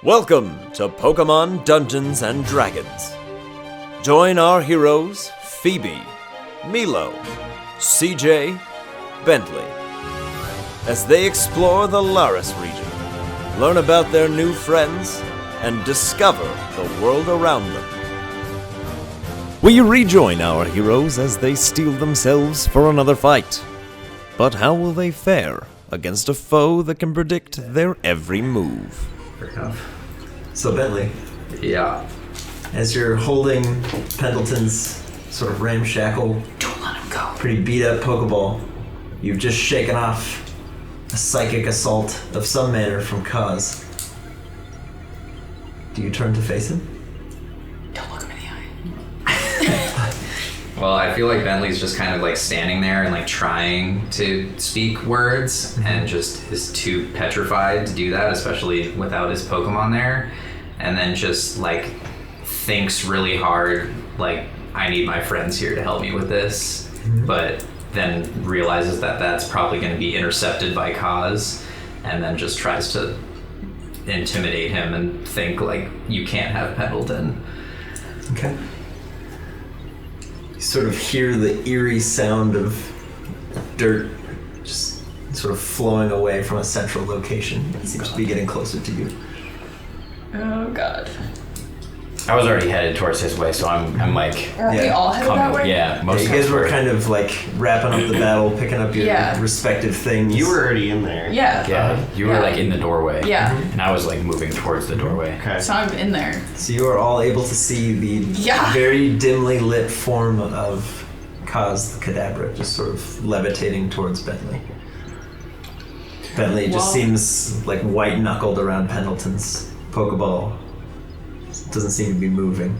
Welcome to Pokemon Dungeons and Dragons. Join our heroes Phoebe, Milo, CJ, Bentley, as they explore the Laris region, learn about their new friends, and discover the world around them. We rejoin our heroes as they steel themselves for another fight. But how will they fare against a foe that can predict their every move? Fair enough. So Bentley, Yeah. as you're holding Pendleton's sort of ramshackle, Don't let him go. pretty beat up Pokeball, you've just shaken off a psychic assault of some manner from Khazh. Do you turn to face him? Don't look him in the eye. Well, I feel like Bentley's just kind of like standing there and like trying to speak words and just is too petrified to do that, especially without his Pokemon there. And then just like thinks really hard, like, I need my friends here to help me with this. But then realizes that that's probably going to be intercepted by Khazh, and then just tries to intimidate him and think like, you can't have Pendleton. Okay. You sort of hear the eerie sound of dirt just sort of flowing away from a central location. It seems to be getting closer to you. Oh god. I was already headed towards his way, so I'm like, Aren't we all headed that way? yeah, most You of guys us were kind of like wrapping up the battle, picking up your Yeah. respective things. You were already in there. Yeah. Yeah, you were Yeah. like in the doorway. Yeah. And I was like moving towards the doorway. Okay. So I'm in there. So you are all able to see the Yeah. very dimly lit form of Khazh the Kadabra just sort of levitating towards Bentley. Bentley just Well- seems like white knuckled around Pendleton's Pokeball. Doesn't seem to be moving.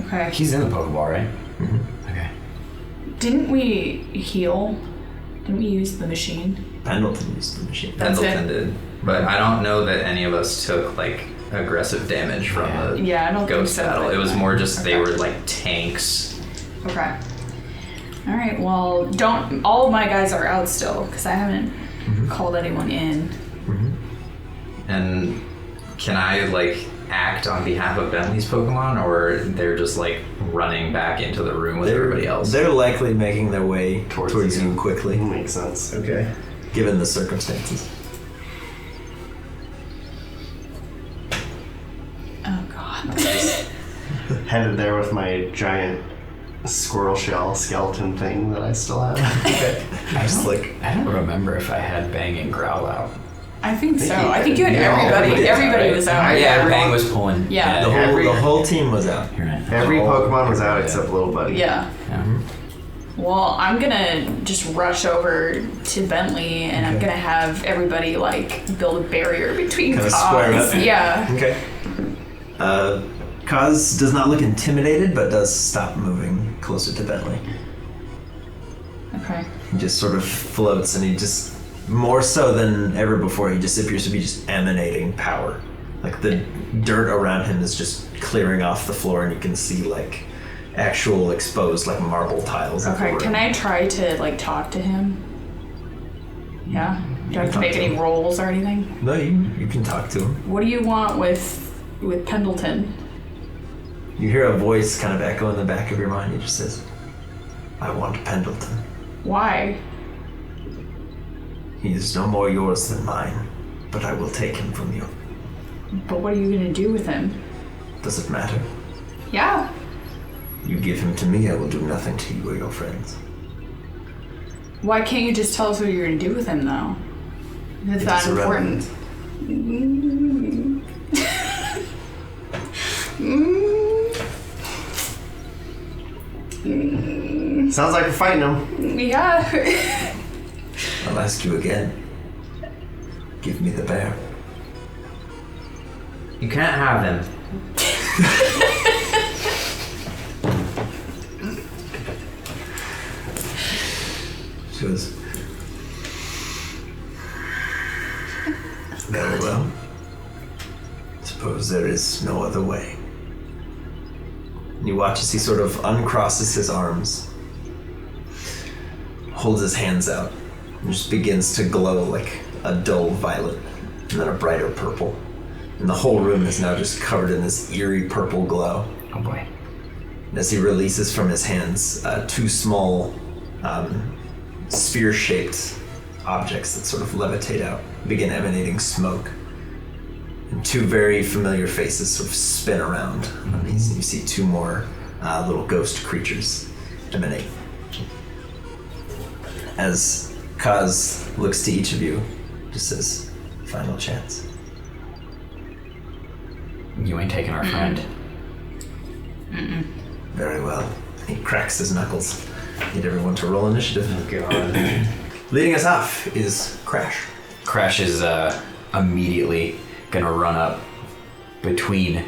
Okay. He's in the Pokeball, right? Mhm. Okay. Didn't we heal? Didn't we use the machine? Pendleton used the machine. That's Pendleton it. did. But I don't know that any of us took like aggressive damage from the Yeah, I don't think ghost so. battle. It was more just they Okay. were like tanks. Okay. All right. Well, don't. All of my guys are out still because I haven't called anyone in. And can I like act on behalf of Bentley's Pokemon, or they're just like running back into the room with everybody else? They're likely making their way towards you quickly, Makes sense. okay, given the circumstances. Oh god. Headed there with my giant squirrel shell skeleton thing that I still have. I don't remember if I had Bang and Growl out. I think so. I think you had everybody. did, Everybody right? was out. Yeah, Bang was pulling. Yeah. The whole team was out. You're right. Every Oh, Pokemon was out yeah. except Little Buddy. Yeah. Yeah. Well, I'm gonna just rush over to Bentley, and I'm Okay. gonna have everybody like build a barrier between Kinda square cars. up. Yeah. Okay. Khazh does not look intimidated, but does stop moving closer to Bentley. Okay. He just sort of floats, and he just, more so than ever before, he just appears to be just emanating power. Like the dirt around him is just clearing off the floor, and you can see like actual exposed like marble tiles. of the Okay. room. Can I try to like talk to him? Yeah. Do I have to talk make to any him. rolls or anything? No, you can talk to him. What do you want with Pendleton? You hear a voice kind of echo in the back of your mind. It just says, "I want Pendleton. Why? He is no more yours than mine, but I will take him from you. But what are you gonna do with him? Does it matter? Yeah. You give him to me, I will do nothing to you or your friends. Why can't you just tell us what you're gonna do with him though? It's It that is important. Sounds like we're fighting them. Yeah. I'll ask you again. Give me the bear." You can't have him. She goes, "Very well. Suppose there is no other way." And you watch as he sort of uncrosses his arms, holds his hands out, and just begins to glow like a dull violet and then a brighter purple. And the whole room is now just covered in this eerie purple glow. Oh boy. And as he releases from his hands, two small sphere-shaped objects that sort of levitate out, begin emanating smoke. And two very familiar faces sort of spin around on these, and you see two more little ghost creatures emanate. As Khazh looks to each of you, just says, "Final chance." You ain't taking our friend. Very well. He cracks his knuckles. Need everyone to roll initiative. Oh god. Leading us off is Crash. Crash is immediately gonna run up between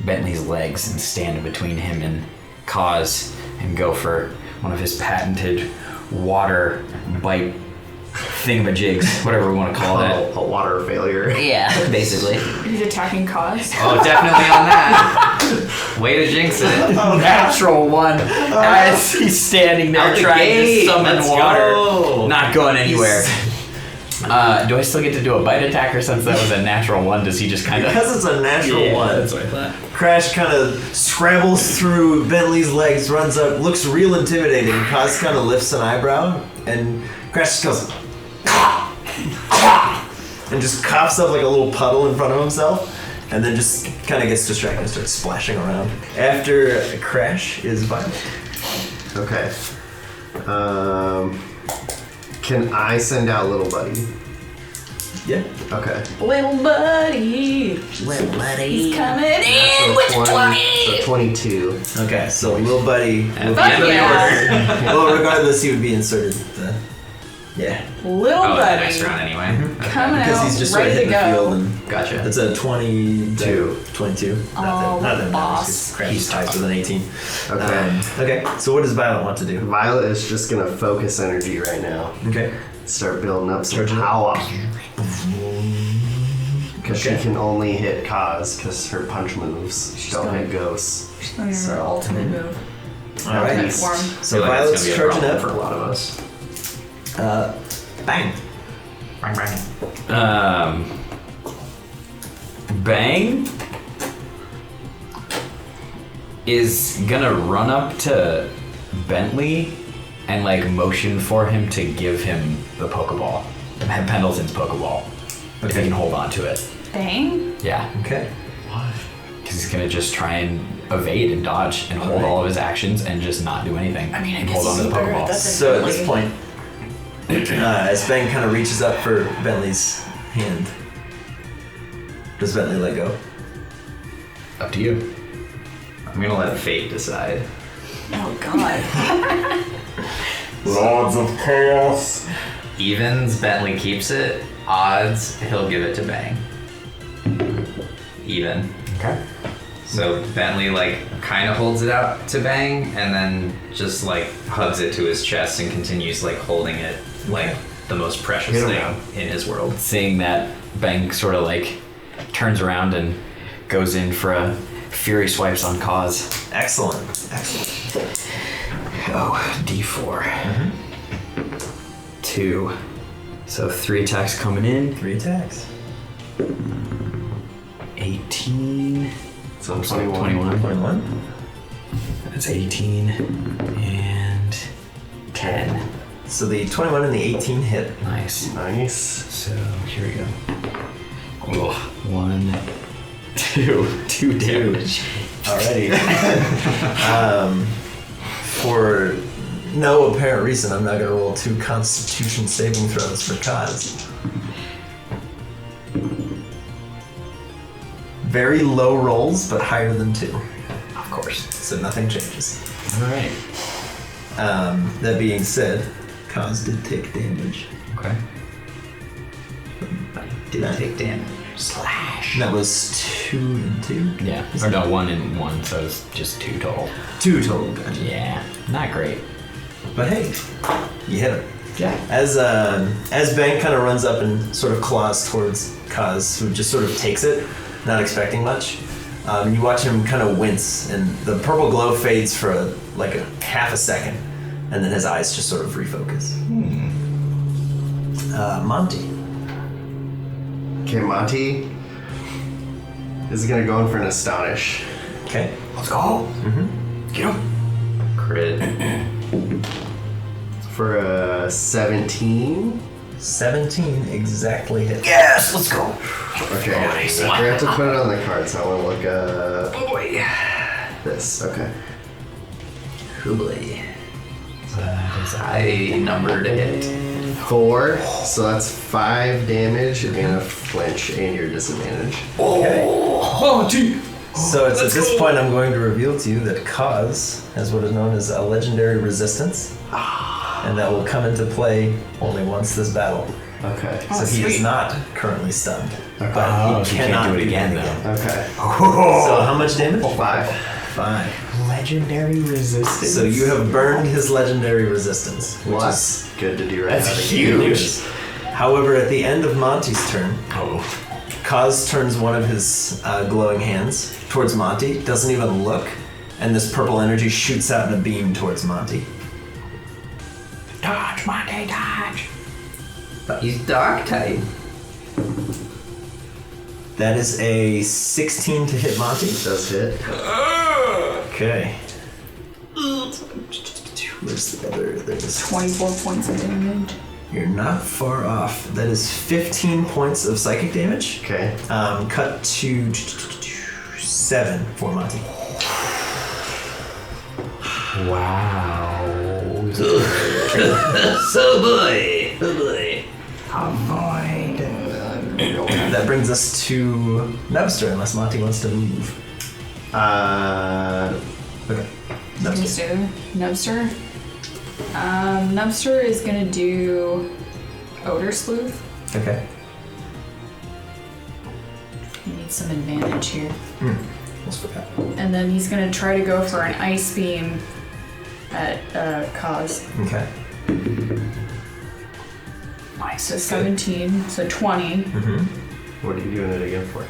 Bentley's legs and stand between him and Khazh and go for one of his patented water bite thingamajigs, whatever we want to call that. A water failure. Yeah, basically. He's attacking Khazh. Oh, definitely on that. Way to jinx it. Natural one. As he's standing there Out the trying gate. to summon Let's water. go. Not going anywhere. Do I still get to do a bite attacker since that was a natural one? Does he just kind of... Because it's a natural one. That's what I thought. Crash kind of scrambles through Bentley's legs, runs up, looks real intimidating. Khazh kind of lifts an eyebrow, and Crash just goes... and just coughs up like a little puddle in front of himself, and then just kind of gets distracted and starts splashing around. After Crash is Violet. Okay. Can I send out little buddy? Yeah. Okay. Little buddy. Little buddy. He's coming in So with the 20. So 22. Okay, so little buddy. Will Fuck be yeah. well, regardless, he would be inserted. Yeah. Little Oh, the buddy. next round anyway. Okay. Coming Because out, he's just sort of ready to hitting the field go. and Gotcha. it's a 22. 22. Oh, not that boss. matters. Crash is tied with an 18. Okay. Okay, so what does Violet want to do? Violet is just gonna focus energy right now. Okay. Start building up some Charging up. power. Because Okay. she can only hit Khazh because her punch moves don't gonna- hit ghosts. Her So- ultimate move. All right. Ultimate form. So I feel like Violet's it's gonna be a charging problem up. for a lot of us. Bang. Bang, bang. Bang is gonna run up to Bentley and like motion for him to give him the Pokeball. Pendleton's Pokeball. If he can hold on to it. Bang. Yeah. Okay. Because he's gonna just try and evade and dodge and hold all of his actions and just not do anything. I mean, I and guess hold on to he's the better at Pokeball. that. So at this point, as Bang kind of reaches up for Bentley's hand, does Bentley let go? Up to you. I'm gonna let fate decide. Oh god. Lords of Chaos. Evens, Bentley keeps it. Odds, he'll give it to Bang. Even. Okay. So Bentley like kind of holds it out to Bang and then just like hugs it to his chest and continues like holding it like the most precious Hit him thing down. in his world. Seeing that, Bang sort of like turns around and goes in for a fury swipes on Khazh. Excellent. Excellent. Oh, D4. 2. So 3 attacks coming in. 3 attacks. 18. So So 21. 21. That's 18. And 10. So the 21 and the 18 hit. Nice. Nice. So here we go. Oh, 1, 2. 2 damage. Alrighty. For no apparent reason, I'm not going to roll 2 Constitution saving throws for Khazh. Very low rolls, but higher than 2. Of course. So nothing changes. Alright. That being said, Khazh did take damage. Okay. Didn't take damage. Slash. That was 2 and 2? Yeah. Or no, 1 and 1, so it's just 2 total. 2 total, gotcha. Yeah. Not great. But hey, you hit him. Yeah. As Bang kind of runs up and sort of claws towards Khazh, who just sort of takes it, not expecting much, you watch him kind of wince, and the purple glow fades for like a half a second, and then his eyes just sort of refocus. Monty. Okay, Monty is gonna go in for an astonish. Okay. Let's go. Get him. Crit. For a 17. 17 exactly hit. Yes, let's go. Okay, I forgot to put it on the card, so I want to look up Boy. this. Okay. Hoobly. High number to hit. 4, so that's 5 damage and a flinch and your disadvantage. Oh, gee. So it's at this point I'm going to reveal to you that Khazh has what is known as a legendary resistance. And that will come into play only once this battle. Okay. So he is not currently stunned. Okay. But so he you cannot can't do it be again, hit though. Okay. So how much damage? 5. 5. Legendary resistance. So you have burned his legendary resistance, which Well, is that's good to do right That's out of the huge. gate. news. However, at the end of Monty's turn, Oh. Khazh turns one of his glowing hands towards Monty, doesn't even look, and this purple energy shoots out in a beam towards Monty. Dodge, Monty, dodge. He's dog type. That is a 16 to hit Monty. Does hit. Okay. Where's the other? There's 24 points of damage. You're not far off. That is 15 points of psychic damage. Okay. Cut to 7 for Monty. Wow. So boy. Oh boy. Avoid. That brings us to Nubster, unless Monty wants to move. Okay. Nubster. Nubster. Nubster is gonna do Odor Sleuth. Okay. He needs some advantage here. Almost forgot. And then he's gonna try to go for an ice beam at Khazh. Okay. Nice. So 17, so 20. What are you doing it again for?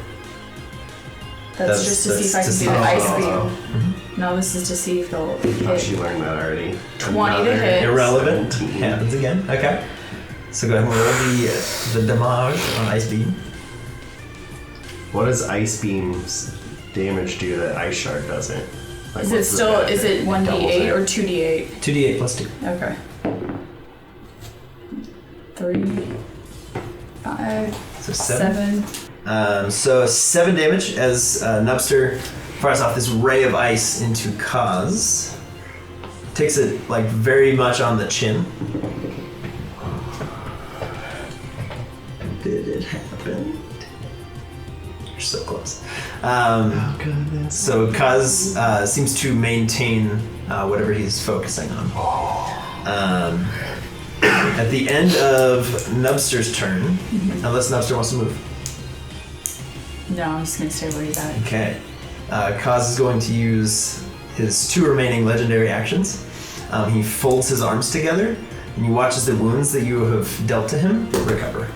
That's just to see if I can do the ice beam. No, this is to see if he'll Oh, she hit. learned that already. 20 to hit. Irrelevant. 17. Happens again. Okay. So go ahead and roll the damage on Ice Beam. What does Ice Beam's damage do that Ice Shard doesn't? Like, Is it what's the still, benefit? is it 1d8 Doubles or it. 2d8? 2d8 plus 2. Okay. 3, 5, So 7. 7. So 7 damage as Nubster fires off this ray of ice into Khazh. Takes it like very much on the chin. Did it happen? You're so close. So Khazh seems to maintain whatever he's focusing on. At the end of Nubster's turn, unless Nubster wants to move. No, I'm just gonna stay where he's at. Okay. Khazh is going to use his 2 remaining legendary actions. He folds his arms together, and you watch as the wounds that you have dealt to him recover.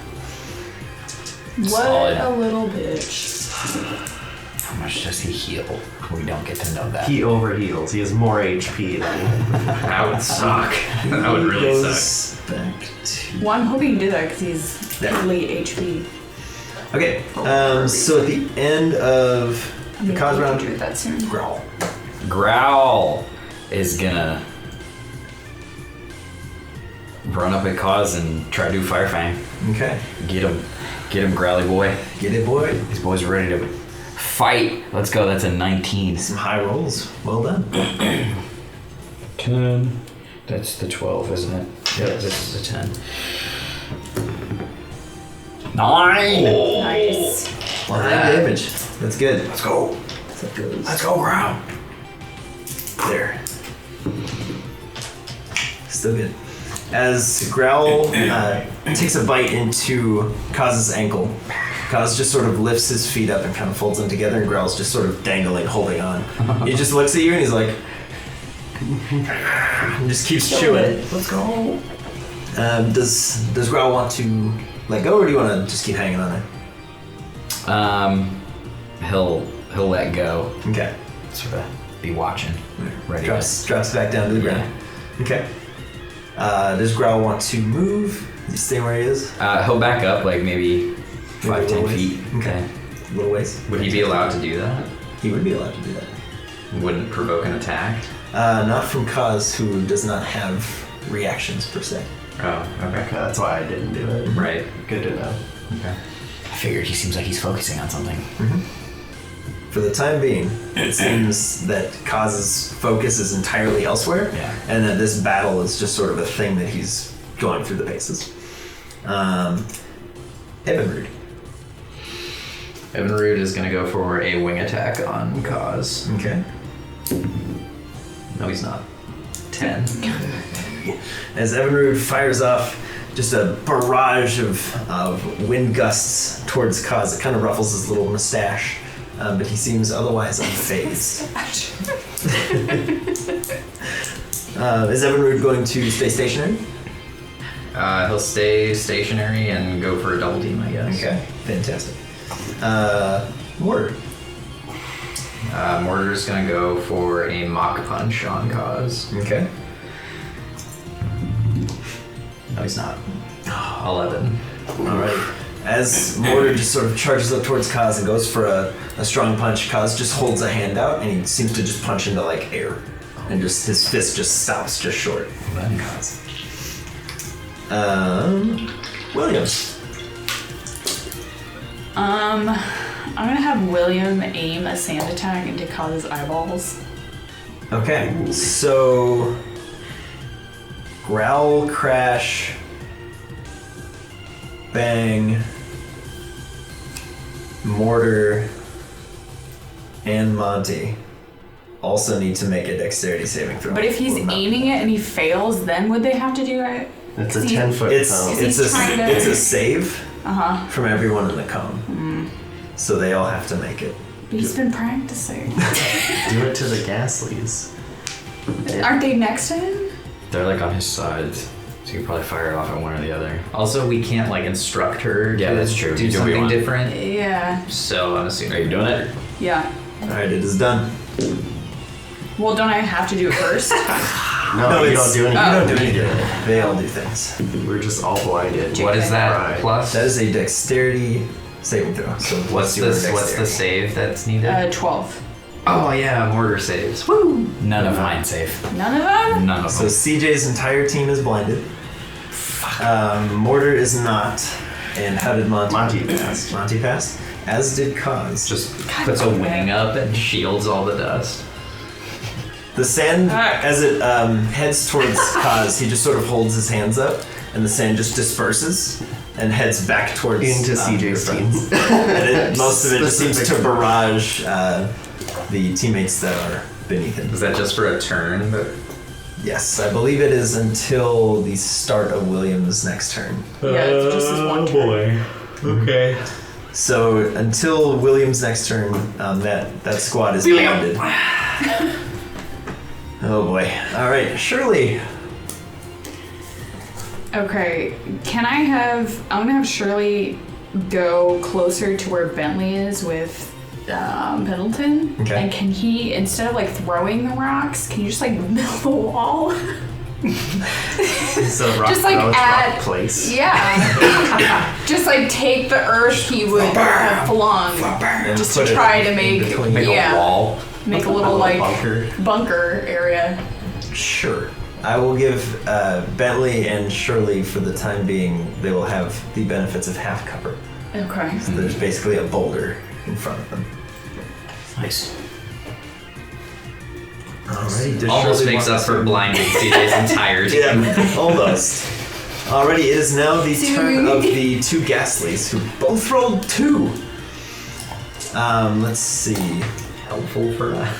What Solid. a little bitch. How much does he heal? We don't get to know that. He overheals. He has more HP than That would suck. That would really Goes suck. back to... Well, I'm hoping you did that because he's Yeah. late HP. Okay, so at the end of the Khazh do round, it that soon. Growl. Growl is gonna run up at Khazh and try to do Fire Fang. Okay. Get him, Growly boy. Get it, boy. These boys are ready to fight. Let's go. That's a 19. Some high rolls. Well done. 10. That's the 12, isn't it? Yep, this is a 10. 9! Nice. 9 damage. That's good. Let's go. That goes Let's go, Growl. there. Still good. As Growl takes a bite into Khaz's ankle, Khazh just sort of lifts his feet up and kind of folds them together, and Growl's just sort of dangling, holding on. He just looks at you and he's like, and just keeps chewing. Let's go. Does Growl want to let go, or do you want to just keep hanging on it? He'll let go. Okay. Sort of be watching. Ready. Drops back down to the ground. Okay. Does Growl want to move? Is he staying where he is? He'll back up like maybe Maybe 5-10 a little feet. ways. Okay. little ways. Would he be allowed to do that? He would be allowed to do that. Wouldn't provoke an attack? Not from Khazh, who does not have reactions per se. Oh, okay. Okay, that's why I didn't do it. Right. Good to know. Okay. I figured he seems like he's focusing on something. For the time being, it seems that Khaz's focus is entirely elsewhere, and that this battle is just sort of a thing that he's going through the paces. Evinrude. Evinrude is going to go for a wing attack on Khazh. Okay. No, he's not. 10. As Evinrude fires off just a barrage of wind gusts towards Khazz, it kind of ruffles his little mustache, but he seems otherwise unfazed. Is Evinrude going to stay stationary? He'll stay stationary and go for a double team, I guess. Okay, fantastic. Mortar. Mortar's gonna go for a mock punch on Khazh. Okay. No, he's not. 11. Alright. As Mortar just sort of charges up towards Khazz and goes for a strong punch, Khazz just holds a hand out and he seems to just punch into like air. And just his fist just stops just short of Khazz. Williams. I'm gonna have William aim a sand attack into Khaz's eyeballs. Okay, so growl, crash, bang, Mortar, and Monty also need to make a dexterity saving throw. But if he's aiming it and he fails, then would they have to do it? It's a 'Cause he- 10-foot It's cone. it's he's trying to- it's a save Uh-huh. from everyone in the cone, so they all have to make it. But he's been practicing. Do it to the Ghastlies. Aren't they next to him? They're like on his side, so you can probably fire it off at one or the other. Also, we can't like instruct her Yeah, to that's true. do You do what you something want. different. Yeah. So I'm assuming. Are you doing it? Yeah. All right, it is done. Well, don't I have to do it first? No, you it's- don't do anything. You don't do anything. They all do things. We're just all blinded. What is that Right. plus? That is a dexterity saving throw. So What's your this? What's the dexterity. save that's needed? 12. Oh yeah, mortar saves. Woo! None of mine safe. None of them? None of So them. CJ's entire team is blinded. Mortar is not. And how did Monty? Monty passed. Monty passed. As did Khazz. Just puts a wing up and shields all the dust. The sand, Ah. as it heads towards Khazz, he just sort of holds his hands up, and the sand just disperses and heads back towards Into your CJ's team. friends. And most of it just seems to barrage the teammates that are beneath him. Is that just for a turn? Yes, I believe it is until the start of William's next turn. Yeah, it's just this one turn. Okay. So until William's next turn, that squad is blinded. Oh boy. All right, Shirley. Okay, I'm gonna have Shirley go closer to where Bentley is with Pendleton. Okay. And can he, instead of like throwing the rocks, can you just like build a wall? It's a rock, Just like rock add- place. Yeah. Just like take the earth he would have flung And just put to it try to in make between. Make yeah, a wall. make a little like bunker. area. Sure. I will give Bentley and Shirley, for the time being, they will have the benefits of half cover. Okay. So there's basically a boulder in front of them. Nice. Alrighty. does Almost Shirley makes want up for to- blinding CJ's entire team. Yeah, almost. Alrighty, it is now the turn of the two Ghastlies, who both rolled 2. Let's see. Helpful for that.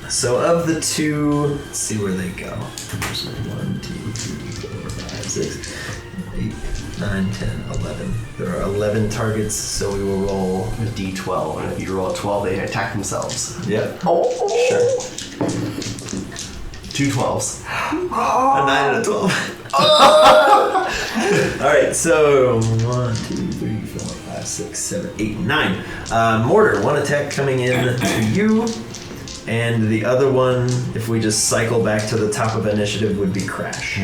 So of the two, let's see where they go. 1, 2, 3, 4, 5, 6, 8, 9, 10, 11. There are 11 targets, so we will roll. A D12, and if you roll a 12, they attack themselves. Yep. Sure. 2 12s. A 9 and a 12. Alright, so 1, 2, 3, 4, 5, 6, 7, 8, 9. Mortar, one attack coming in to you. And the other one, if we just cycle back to the top of initiative, would be Crash.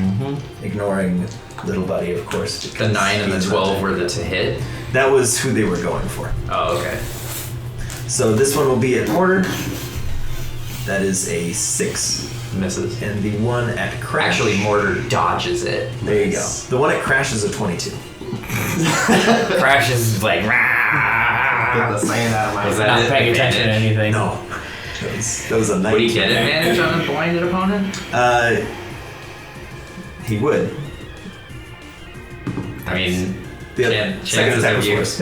Ignoring Little Buddy, of course. The 9 and the 12 were the to hit? That was who they were going for. Oh, okay. So this one will be at Mortar. That is a 6. Misses. And the one at Crash. Actually, Mortar dodges it. There you go. The one at Crash is a 22. Crash is like, Get the sand out of my Was mouth. that not paying attention to advantage? anything. No. That was a 19. Would he get advantage on a blinded opponent? He would. I mean, The second second attack was worse.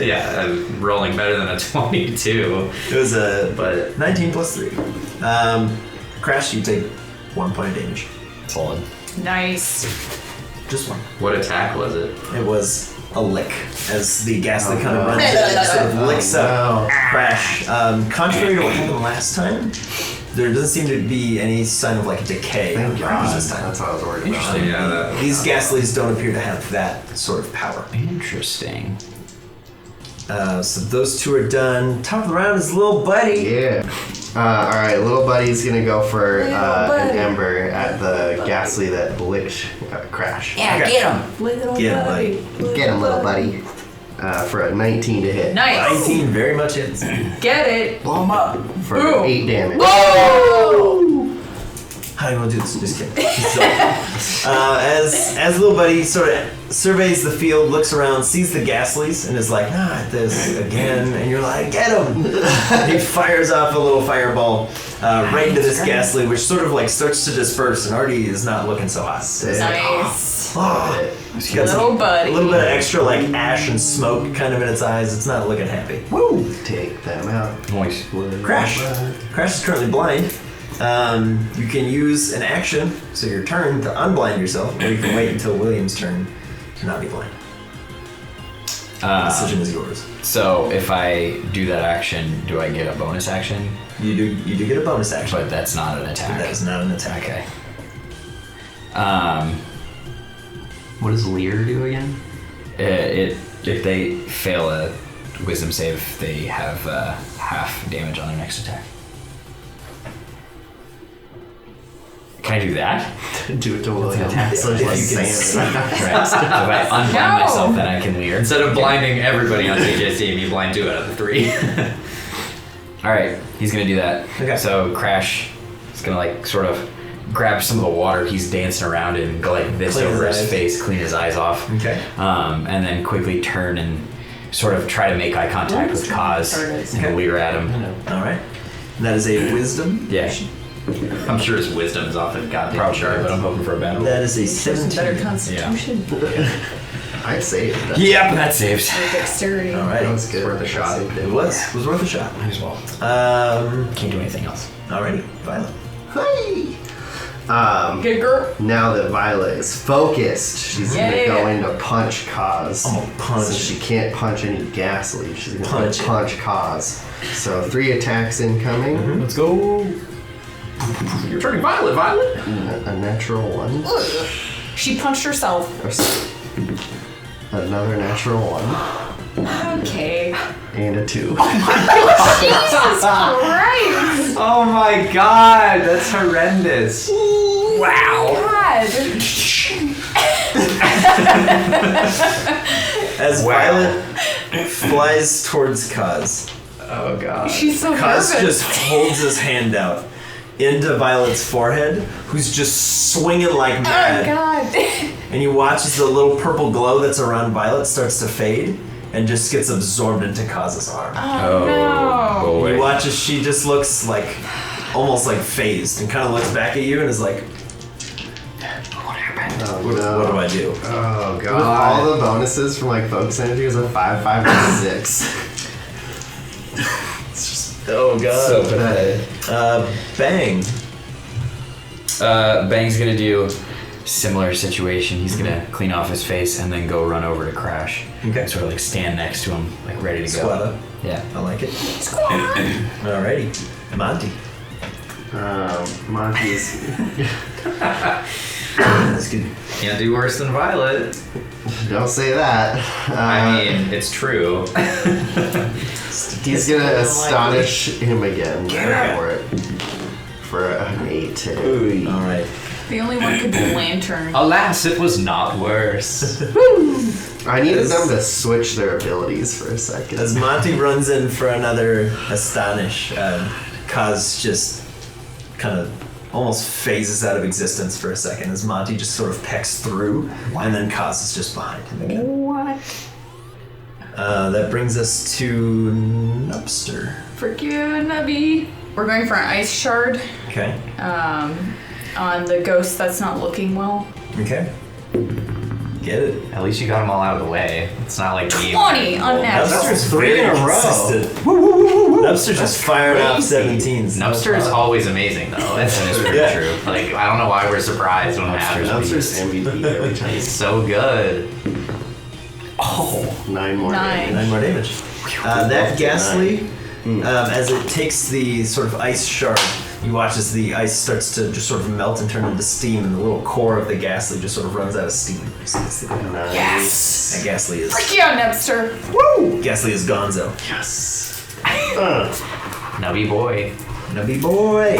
rolling better than a 22. It was a But 19 plus 3. Crash, you take 1 point of damage. Solid. Nice. Just one. what attack was it? It was a lick as the ghastly kind of runs in and sort of licks up Crash. Contrary to what happened last time, there doesn't seem to be any sign of like decay on Thank Crash God. this time. That's what I was worried about. Yeah, These ghastlies don't appear to have that sort of power. Interesting. So those two are done. Top of the round is Little Buddy. Yeah. Alright, little buddy's gonna go for Little an buddy. ember at the ghastly that licked Crash. Yeah, Okay. get him. Little Get him, buddy. Get him, little buddy. For a 19 to hit. Nice. 19 very much hits. Get it. Blow him up. For Boom. 8 damage. Whoa! How do you want to do this? Just kidding. So, as Little Buddy sort of surveys the field, looks around, sees the ghastlies, and is like, not this again. And you're like, get him! He fires off a little fireball right into this ghastly, which sort of like starts to disperse and already is not looking so hot. Nice. Oh, it's got Little buddy. a little bit of extra like ash and smoke kind of in its eyes. It's not looking happy. Woo! Take them out. Nice. Crash. Crash is currently blind. You can use an action, so your turn, to unblind yourself, or you can wait until William's turn to not be blind. The decision is yours. So if I do that action, do I get a bonus action? You do get a bonus action, But that's not an but attack. that is not an attack. Okay. What does Lear do again? If they fail a wisdom save, they have half damage on their next attack. Can I do that? Do it to William. So If like you can saying Right. So if I unblind No. myself, then I can leer. Instead of blinding everybody on CJ's team, you blind 2 out of the 3. All right, he's gonna do that. Okay. So Crash is gonna like sort of grab some of the water he's dancing around in and go like this Clean over his his eyes. face, clean his eyes off. Okay. And then quickly turn and sort of try to make eye contact with Khazh and leer at him. All right. And that is a wisdom. Yeah, I'm sure his wisdom is off the goddamn probably, charts. but I'm hoping for a bad roll. That is a Better 17. constitution. I saved that. Yep, that saves. Or dexterity. All right. That was good. worth a shot. I saved It was worth a shot. Might as well. Can't do anything else. Alrighty, Violet. Hey! Good girl. Now that Violet is focused, she's Yeah. gonna go in to punch Khazh. Oh, punch. Since she can't punch any ghastly, she's gonna Punch it. punch Khazz. So 3 attacks incoming. Let's go. You're turning violet, Violet! A natural 1. She punched herself. Another natural 1. Okay. And a 2. Jesus Christ! Oh my god, that's horrendous. Wow. God. As Violet flies towards Khazh, Oh god. She's so Khazh nervous. just holds his hand out into Violet's forehead, who's just swinging like Oh mad. God. And you watch as the little purple glow that's around Violet starts to fade and just gets absorbed into Khaz's arm. Oh no. Go away. You watch as she just looks like, almost like phased, and kind of looks back at you and is like, Oh, what no. do I do? Oh god. With all the bonuses from like focus energy is a 5, 5, and 6. Oh god. So pathetic. Bang. Bang's gonna do similar situation. He's gonna clean off his face and then go run over to Crash. Okay. Sort of like stand next to him, like ready to Squat go. up. Yeah. I like it. Alrighty. Monty. Monty's. That's good. Can't do worse than Violet. Don't say that. I mean, it's true. He's gonna astonish him again. Go for it. for an 8 hit. All right. The only one could be Lantern. Alas, it was not worse. I needed them to switch their abilities for a second. As Monty runs in for another Astonish, Khazh just kind of almost phases out of existence for a second as Monty just sort of pecks through, and then Khazh is just behind him again. What? That brings us to Nupster. Frick you, Nubby. We're going for an Ice Shard Okay. on the ghost that's not looking well. Okay. Get it. At least you got them all out of the way. It's not like me. 20 on natural. Nupster's 3 in a row. consistent. Nupster's just firing off 17s. Nupster is always amazing, though. That is pretty Yeah. true. Like, I don't know why we're surprised when it happens. Nupster's MVP every time. It's so good. Oh. 9 more. 9. 9 more damage. That Ghastly, as it takes the sort of ice shard, you watch as the ice starts to just sort of melt and turn into steam, and the little core of the Ghastly just sort of runs out of steam. Nice. Yes! And Ghastly is... Frick you, Nubster. Woo! Ghastly is gonzo. Yes. Nubby boy. Nubby boy!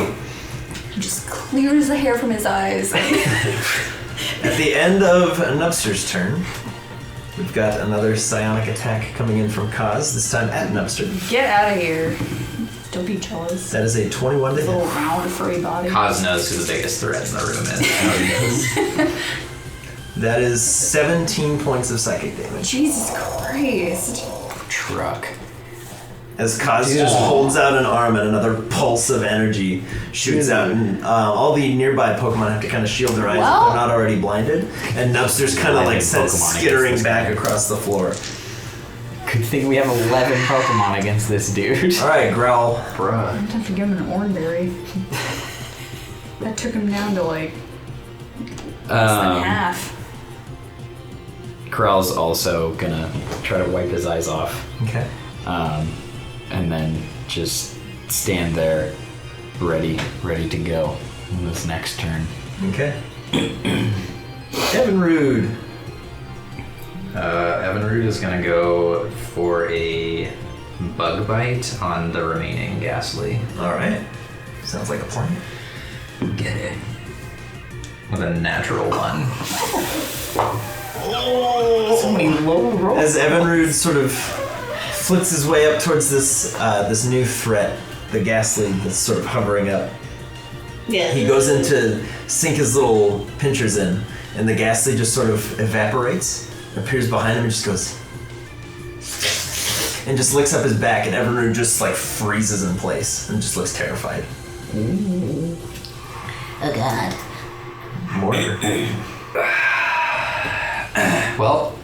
He just clears the hair from his eyes. At the end of Nupster's turn, we've got another psionic attack coming in from Khazh, this time at Nupster. Get out of here. Don't be jealous. That is a 21 to His little hit. round furry body. Khazh knows who the biggest threat in the room is. That is 17 points of psychic damage. Jesus Christ. Truck. As Khazh just holds out an arm and another pulse of energy shoots out, and all the nearby Pokemon have to kind of shield their eyes if Well- they're not already blinded, and Nupster's kind of like sent Pokemon skittering against this back guy. across the floor. Good thing we have 11 Pokemon against this dude. Alright, Growl. Bruh. I'm gonna have to give him an Oranberry. That took him down to like less than half. Corral's also gonna try to wipe his eyes off. Okay. And then just stand there ready to go on this next turn. Okay. Evinrude. Evinrude is going to go for a bug bite on the remaining Ghastly. Alright. Sounds like a plan. Get it. With a natural 1. So many low rolls. As Evinrude sort of flits his way up towards this new threat, the Ghastly that's sort of hovering up. Yeah. He goes in to sink his little pinchers in, and the Ghastly just sort of evaporates, appears behind him, and just goes, and just licks up his back, and Evinrude just like freezes in place and just looks terrified. Oh god. Mortar. Well,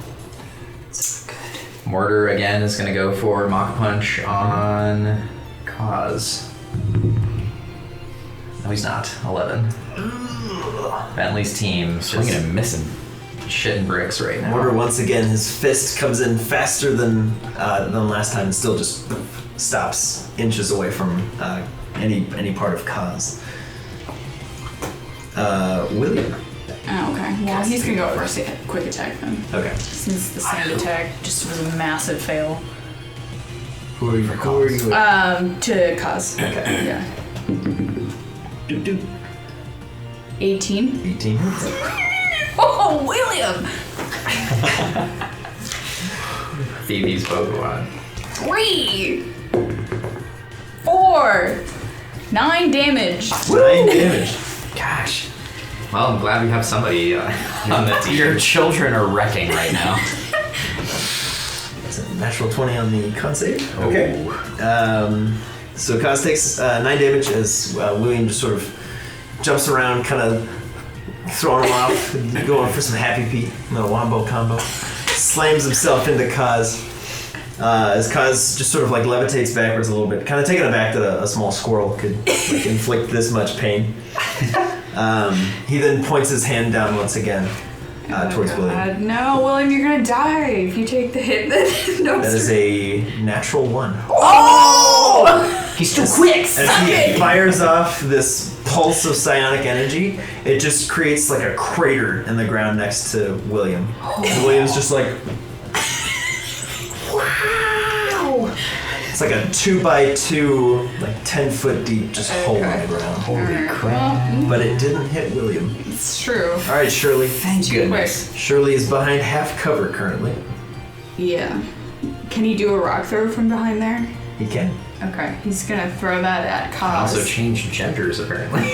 Mortar again is going to go for Mach Punch on Khazh. No, he's not. 11. Bentley's team is Swinging just and missing. shitting bricks right now. Mortar once again, his fist comes in faster than last time, and still just stops inches away from any part of Khazh. William. Oh, okay. Well, he's gonna go for a quick attack then. Okay. Since the sand attack just was a massive fail. Who are you? To Khazh. Okay. Yeah. 18. 18 hits. Oh, William! Phoebe's Pokemon. 3, 4, 9 damage. 9 damage. Gosh. Well, I'm glad we have somebody on the team. Your children are wrecking right now. That's a natural 20 on the con save. Okay. So Khazh takes 9 damage as William just sort of jumps around, kind of throwing him off, going for some Happy Pete, a wombo combo. Slams himself into Khazh. As Khazh just sort of like levitates backwards a little bit, kind of taken aback that a small squirrel could like inflict this much pain. He then points his hand down once again towards William. No, William, you're gonna die if you take the hit. No, That is a natural 1. Oh! He's too quick. As he fires off this pulse of psionic energy, it just creates like a crater in the ground next to William. And William's just like, wow! It's like a 2x2, like 10-foot deep, just hole in the ground. Holy crap. But it didn't hit William. It's true. All right, Shirley. Thank goodness. Shirley is behind half cover currently. Yeah. Can he do a rock throw from behind there? He can. Okay, he's gonna throw that at Khazh. Also changed genders apparently.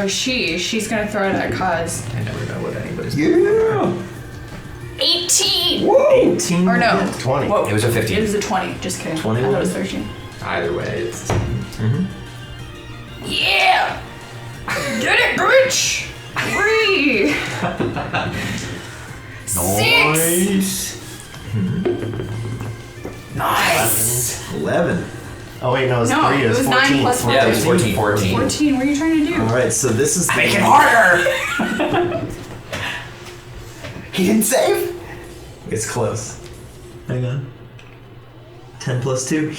Or she's gonna throw it at Khazh. I never know what anybody's. Yeah. 18! 18. Or no. 20. Whoa. It was a 15. It was a 20, just kidding. 21? I thought it was 13. Either way, it's. Yeah! Get it, bitch! 3! 6! Nice. 11. Oh wait, no, it's No, 3. it was 9 14. plus 1. Yeah, it was 14. 14, what are you trying to do? All right, so this is Make it harder. He didn't save. It's close. Hang on. 10 plus 2.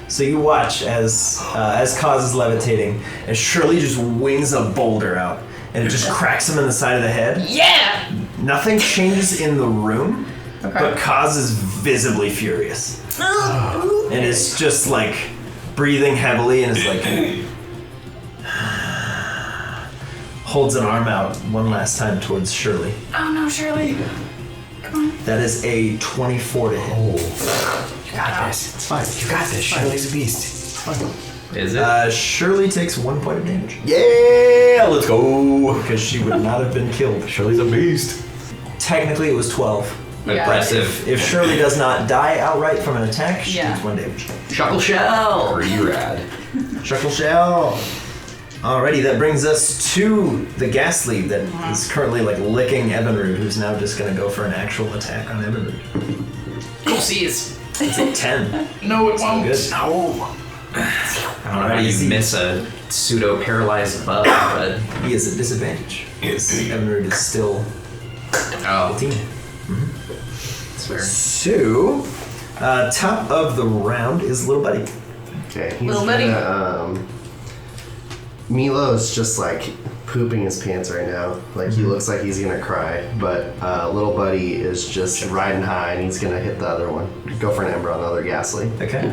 So you watch as Khazh is levitating, and Shirley just wings a boulder out, and it just cracks him in the side of the head. Yeah! Nothing changes in the room, Okay. but Khazh is visibly furious. And is just like breathing heavily and is like holds an arm out one last time towards Shirley. Oh no, Shirley. Come on. That is a 24 to hit. You got this. It's fine. You got this. Shirley's a beast. Is it? Shirley takes 1 point of damage Yeah, let's go. because she would not have been killed. Shirley's a beast. Technically, it was 12. Yeah. Aggressive. If Shirley does not die outright from an attack, she Yeah. takes 1 damage. Shuckle shell. Pretty rad. Shuckle shell. Alrighty, that brings us to the Ghastly that is currently like licking Ebenrude, who's now just gonna go for an actual attack on Ebenrude. Go seize. It's a 10. No, it won't. Good. No. I don't know how Alrighty, you miss a pseudo paralyzed bug, but. He is at disadvantage. Because Ebenrude is still Oh, 15. that's fair. So, top of the round is Little Buddy. Okay, he's Little buddy. gonna, Milo's just like pooping his pants right now. Like he looks like he's gonna cry, but little buddy is just riding high and he's gonna hit the other one. Go for an ember on the other Ghastly. Okay.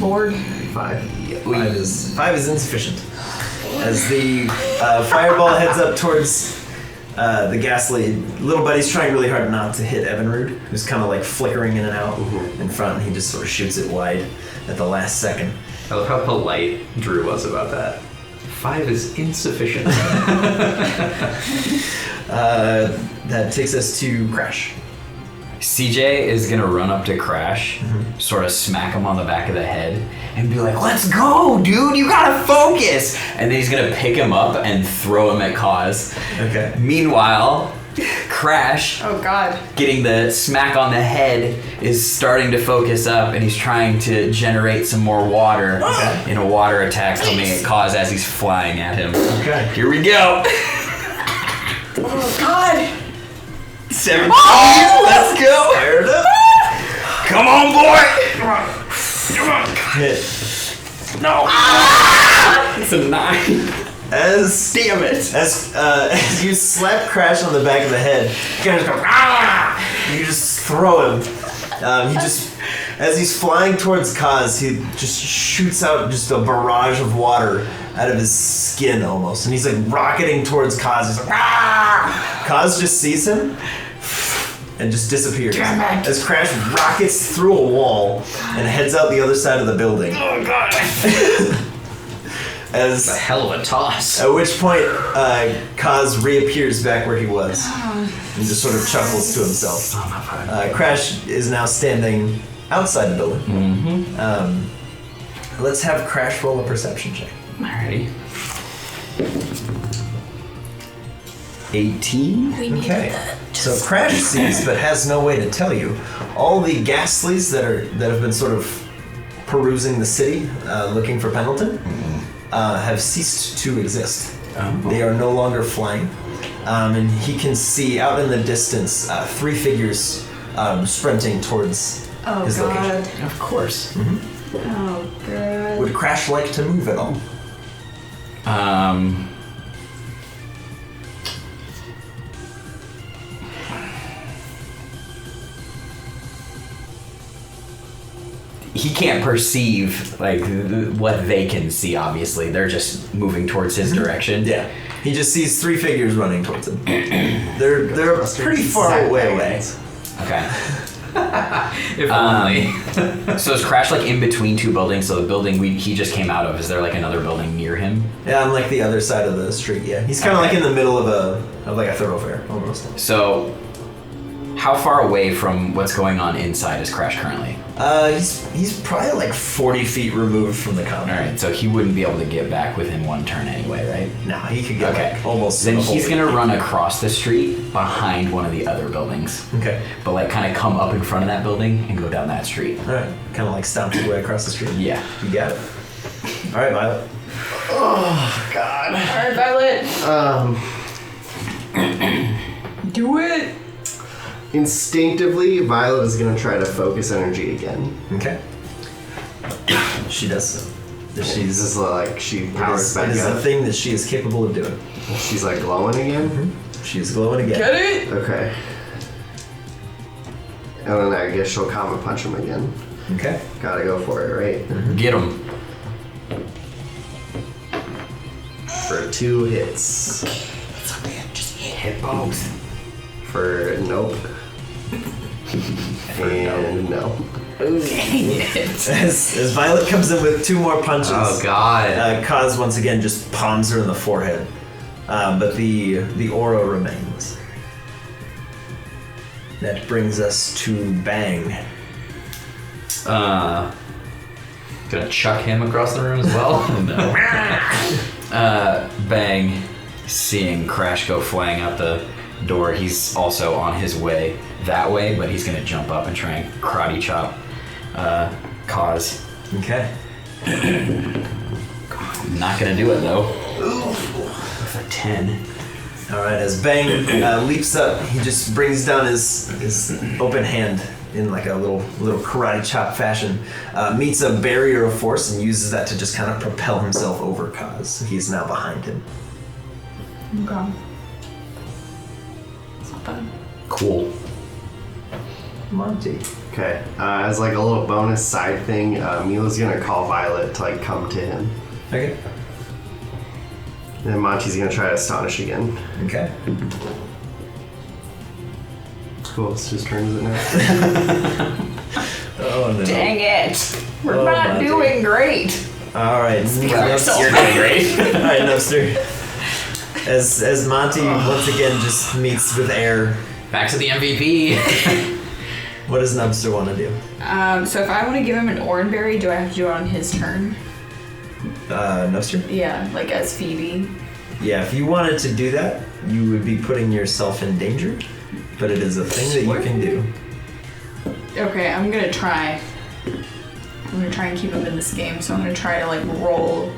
Lord. 5. 5 is insufficient. As the fireball heads up towards the Ghastly, Little Buddy's trying really hard not to hit Ebenrude, who's kind of like flickering in and out in front, and he just sort of shoots it wide at the last second. I love how polite Drew was about that. 5 is insufficient. That takes us to Crash. CJ is gonna run up to Crash, sort of smack him on the back of the head, and be like, "Let's go, dude! You gotta focus!" And then he's gonna pick him up and throw him at Khazh. Okay. Meanwhile, Crash, Oh god. getting the smack on the head, is starting to focus up, and he's trying to generate some more water in a water attack coming at Khazh as he's flying at him. Okay. Here we go. Oh god. 17. Let's go. Fired up. Come on, boy. Hit. No. It's a 9. As Damn it. as you slap Crash on the back of the head, he kind of goes, ah! You just throw him. He just, as he's flying towards Khazh, he just shoots out just a barrage of water out of his skin almost, and he's like rocketing towards Khazh. He's like, ah! Khazh just sees him and just disappears. As Crash rockets through a wall and heads out the other side of the building. Oh, God. As A hell of a toss. At which point, Khazh reappears back where he was and just sort of chuckles to himself. Crash is now standing outside the building. Let's have Crash roll a perception check. Alrighty. 18. Okay. So Crash sees, but has no way to tell you, all the Ghastlies that have been sort of perusing the city, looking for Pendleton, have ceased to exist. They are no longer flying, and he can see out in the distance 3 figures sprinting towards Oh his god. location. Of course. Oh god. Would Crash like to move at all? he can't perceive like what they can see. Obviously, they're just moving towards his direction. Yeah. He just sees 3 figures running towards him. They're pretty far away. Okay. If only. So is Crash like in between 2 buildings? So the building he just came out of, is there like another building near him? Yeah, on like the other side of the street. Yeah, he's kind of like in the middle of a thoroughfare almost. So, how far away from what's going on inside is Crash currently? He's probably like 40 feet removed from the combat. All right, so he wouldn't be able to get back within 1 turn anyway, right? No, he could get like almost. Then the whole he's gonna way. run across the street behind one of the other buildings. Okay. But like kind of come up in front of that building and go down that street. All right. Kind of like stomp his way across the street. Yeah. You got it. All right, Violet. Oh God. Alright, Violet. Do it. Instinctively, Violet is gonna try to focus energy again. Okay. She does so. She's just like she powers back It is a up. thing that she is capable of doing. She's like glowing again. She is glowing again. Get it? Okay. And then I guess she'll comet punch him again. Okay. Gotta go for it, right? Get him. For 2 hits. Hit both. For nope. And no. As Violet comes in with 2 more punches, Oh God. Khazh once again just palms her in the forehead, but the aura remains. That brings us to Bang. Gonna chuck him across the room as well? No. Bang, seeing Crash go flying out the door, he's also on his way that way, but he's gonna jump up and try and karate chop Khazh. Okay. Not gonna do it though. With a 10. All right. As Bang leaps up, he just brings down his open hand in like a little karate chop fashion, meets a barrier of force and uses that to just kind of propel himself over Khazh. So he's now behind him. Okay. It's not bad. Cool. Monty. Okay. As like a little bonus side thing, Mila's gonna call Violet to like come to him. Okay. And then Monty's gonna try to astonish again. Okay. Who else's turn is it now? Oh no. Dang it! We're Oh, not Monty. doing great. All right. You're doing great. All right, Nubster. As Monty once again just meets with air, Back to the MVP. what does Nubster want to do? So if I want to give him an oranberry, do I have to do it on his turn? Nubster? Yeah, like as Phoebe. Yeah, if you wanted to do that, you would be putting yourself in danger, but it is a thing that you can do. Okay, I'm gonna try. I'm gonna try and keep him in this game, so I'm gonna try to like roll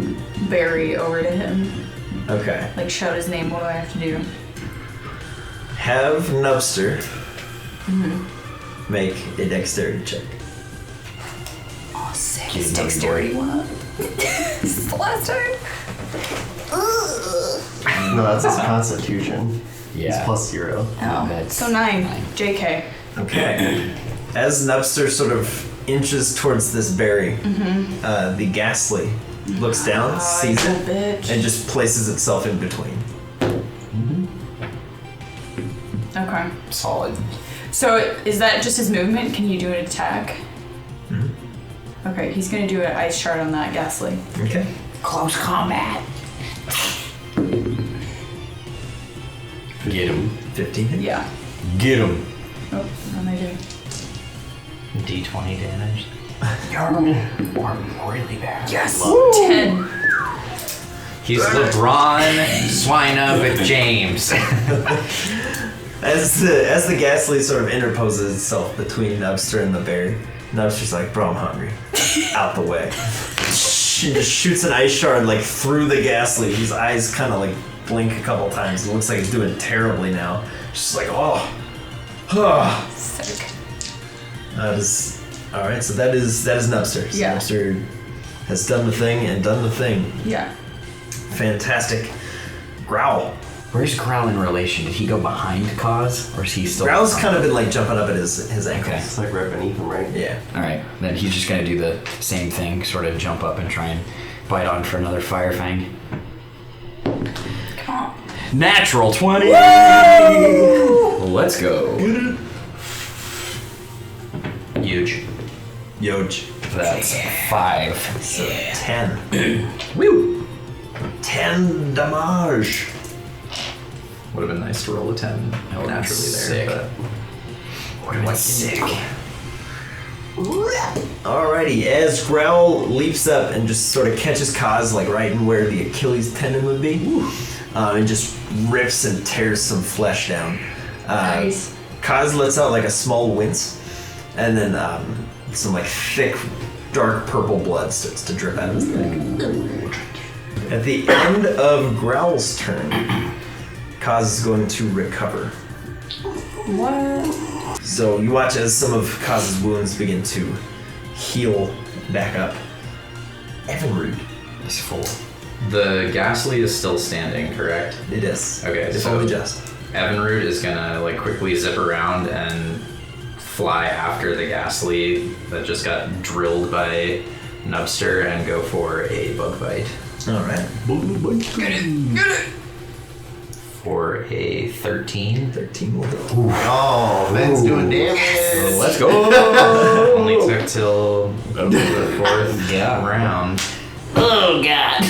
Barry over to him. Okay. Like shout his name, what do I have to do? Have Nubster make a dexterity check. Oh, sick. Keep His him dexterity went up. This is the last time. No, that's his constitution. Yeah. He's plus 0. Oh, That's so 9. JK. Okay. As Nubster sort of inches towards this berry, the Ghastly looks down, sees you it, bitch. and just places itself in between. Okay. solid. So is that just his movement? Can you do an attack? Okay, he's gonna do an ice shard on that Ghastly. Okay. Close combat. Get him. 15 hit. Yeah. Get him. Oh, what am I doing? D20 damage. You're really bad. Yes! 10. He's LeBron swine up with James. As the Ghastly sort of interposes itself between Nubster and the bear, Nubster's like, bro, I'm hungry. Out the way. She just shoots an ice shard like through the Ghastly. His eyes kind of like blink a couple times. It looks like he's doing terribly now. She's like, oh. Sick. That is alright, so that is Nubster. So Yeah. Nubster has done the thing and done the thing. Yeah. Fantastic. Growl. Where's Growl in relation? Did he go behind Khazh, or is he still? Growl's kind of been like jumping up at his ankles. Okay. It's like right beneath him, right? Yeah. All right, then he's just gonna do the same thing, sort of jump up and try and bite on for another Fire Fang. Come on. Natural 20. Let's go. Huge. Yoj. That's 5. So 10. Woo! 10 damage. Would have been nice to roll a 10 naturally there. sick. But What am I sick? Alrighty, as Growl leaps up and just sort of catches Khazh like right in where the Achilles tendon would be, and just rips and tears some flesh down. Nice. Khazh lets out like a small wince, and then some like thick, dark purple blood starts to drip out of his neck. At the end of Growl's turn, Khazh is going to recover. What? So you watch as some of Khaz's wounds begin to heal back up. Evinrude is full. the Ghastly is still standing, correct? It is. Okay, It's so only just. Evinrude is gonna like quickly zip around and fly after the Ghastly that just got drilled by Nubster and go for a bug bite. Alright. Get it! For a 13. 13 will hit. Oh, Ben's doing damage. Let's go. Only took till the fourth round. Oh god.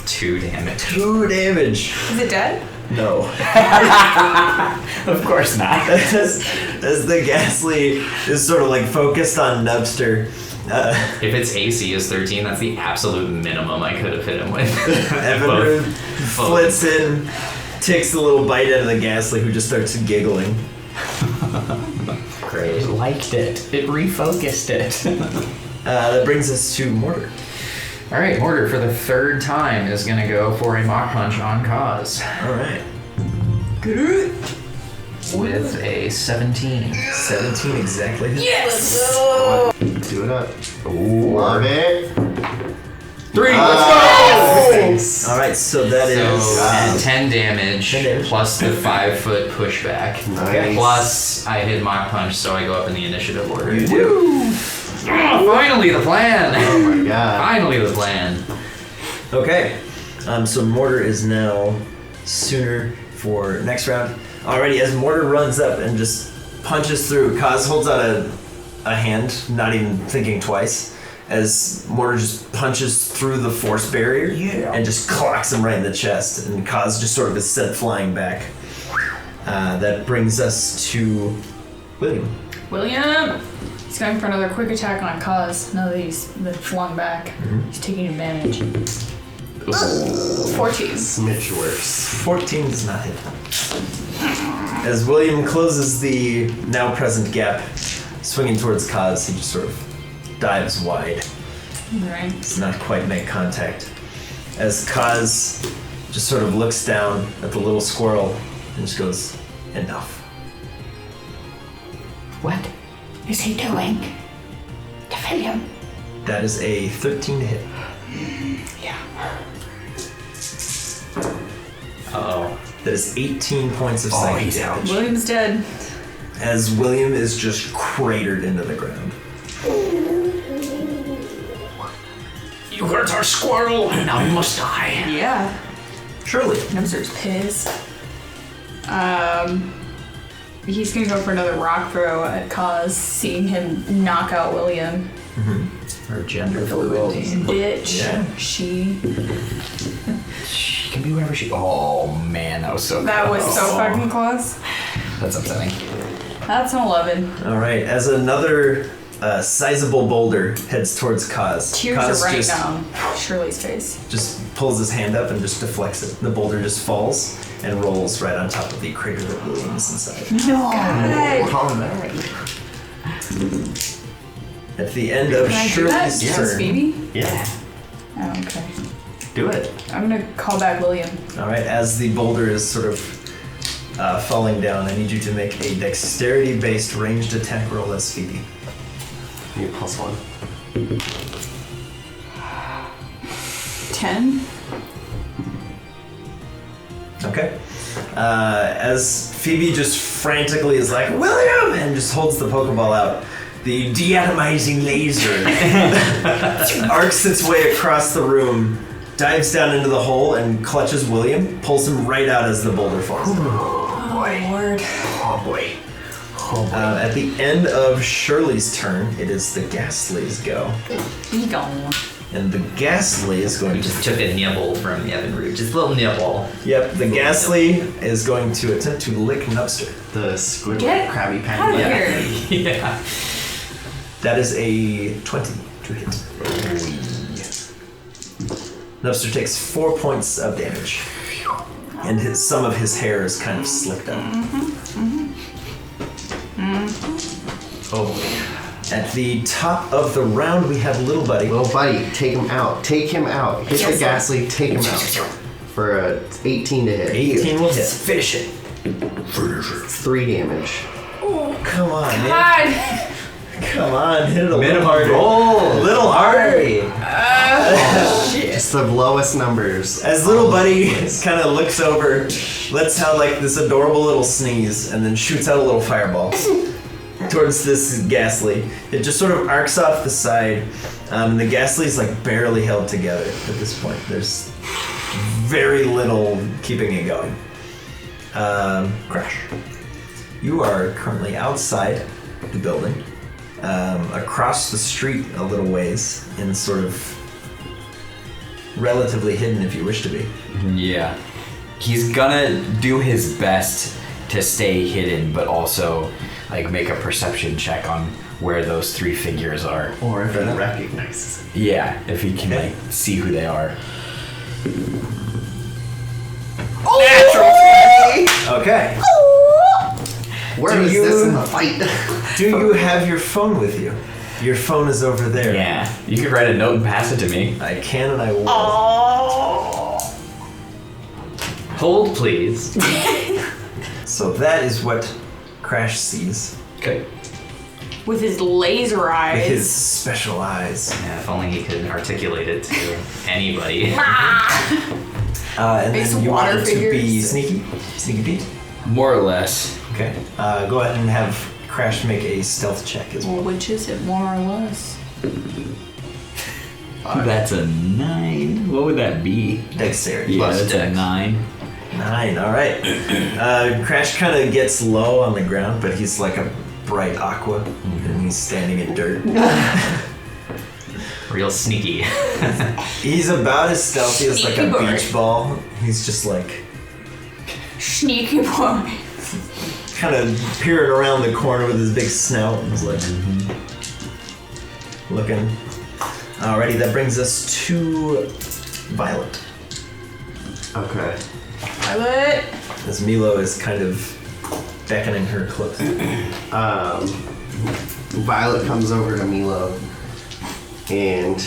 2 damage. 2 damage. Is it dead? No. Of course not. As the Ghastly is sort of like focused on Nubster, If its AC is 13, that's the absolute minimum I could have hit him with. Evinrude flits in, takes a little bite out of the Ghastly, who just starts giggling. Great. It liked it. It refocused it. That brings us to Mortar. All right, Mortar for the 3rd time is gonna go for a Mach Punch on Khazh Alright. with a 17. 17 exactly. Yes! Do it up. Love it. 3. Nice. Alright, so that So is. and 10 damage 10 damage. plus the 5-foot pushback. Nice. Plus I hit Mach Punch, so I go up in the initiative order. You do. Oh, finally the plan! Oh my god. Finally the plan. Okay. So Mortar is now sooner for next round. Alrighty, as Mortar runs up and just punches through, Khazh holds out a hand, not even thinking twice, as Mortar just punches through the force barrier and just clocks him right in the chest, and Khazh just sort of is sent flying back. That brings us to William. William! He's going for another quick attack on Khazh. Now that he's been flung back. He's taking advantage. 14. Smidge worse. 14 does not hit. As William closes the now present gap, swinging towards Khazh, he just sort of dives wide. Alright. Does not quite make contact. As Khazh just sort of looks down at the little squirrel and just goes, enough. What is he doing? Defillium. That is a 13 to hit. Yeah. Uh-oh. That is 18 points of psychic he's damage. William's dead. As William is just cratered into the ground. You hurt our squirrel. Now you must die. Yeah. Surely. Nubster's pissed. He's gonna go for another rock throw at Khazh, seeing him knock out William. Or gender fluid. Bitch. Yeah. She. She can be whatever she. Oh man, that was so. That was close. so fucking close. That's upsetting. That's an 11. Alright, as another sizable boulder heads towards Khazh. Tears Khazh are right just, down Shirley's face. just pulls his hand up and just deflects it. The boulder just falls and rolls right on top of the crater that William is inside. No. God. Oh, man. At the end of Can I do that? Shirley's Is turn. Phoebe? Yeah. Oh, okay. Do it. I'm gonna call back William. Alright, as the boulder is sort of falling down, I need you to make a dexterity-based ranged attack roll as Phoebe. You get +1. 10. Okay. As Phoebe just frantically is like, William! And just holds the Pokeball out, the deatomizing laser arcs its way across the room, dives down into the hole, and clutches William, pulls him right out as the boulder falls. Oh, Lord. Oh boy. At the end of Shirley's turn, it is the Ghastly's go. Egon. And the Ghastly is going We to... just took a nibble from Evan Root. Just a little nibble. Yep, the Ghastly is going to attempt to lick Nubster. The Squidward Get Krabby out of Patty. here. Yeah. That is a 20 to hit. Nubster takes 4 points of damage. And some of his hair is kind of slicked up. Oh. At the top of the round, we have Little Buddy. Little buddy, take him out. Take him out. Hit the Ghastly, take him out. For a 18 to hit. 18 will hit. Finish it. 3 damage. Come on, man. God. Come on, hit it a little Minimum harder. roll. Little harder. Just the lowest numbers. As Little Buddy kind of looks over, lets out like this adorable little sneeze, and then shoots out a little fireball towards this Ghastly. It just sort of arcs off the side, and the Ghastly's like barely held together at this point. There's very little keeping it going. Crash. You are currently outside the building, across the street a little ways, and sort of relatively hidden if you wish to be. Yeah. He's gonna do his best to stay hidden, but also like make a perception check on where those 3 figures are. Or if he recognizes it. Yeah, if he can like see who they are. Okay. Where is this in the fight? Do you have your phone with you? Your phone is over there. Yeah. You could write a note and pass it to me. I can and I will. Hold, please. So that is what Crash sees Okay. With his laser eyes. with his special eyes. Yeah, if only he could articulate it to anybody. And Base then you water want it to be figures. sneaky? Sneaky Pete? More or less. Okay. Go ahead and have Crash make a stealth check as well. Well, which is it, more or less? That's a 9. What would that be? Dexterity. Yeah, Plus that's a 9. 9, alright. Crash kind of gets low on the ground, but he's like a bright aqua, and he's standing in dirt. Real sneaky. He's about as stealthy as like a Sneaky bird. beach ball. He's just like Sneaky boy. kind of peering around the corner with his big snout and he's like looking. Alrighty, that brings us to Violet. Okay. Violet. As Milo is kind of beckoning her close. Violet comes over to Milo, and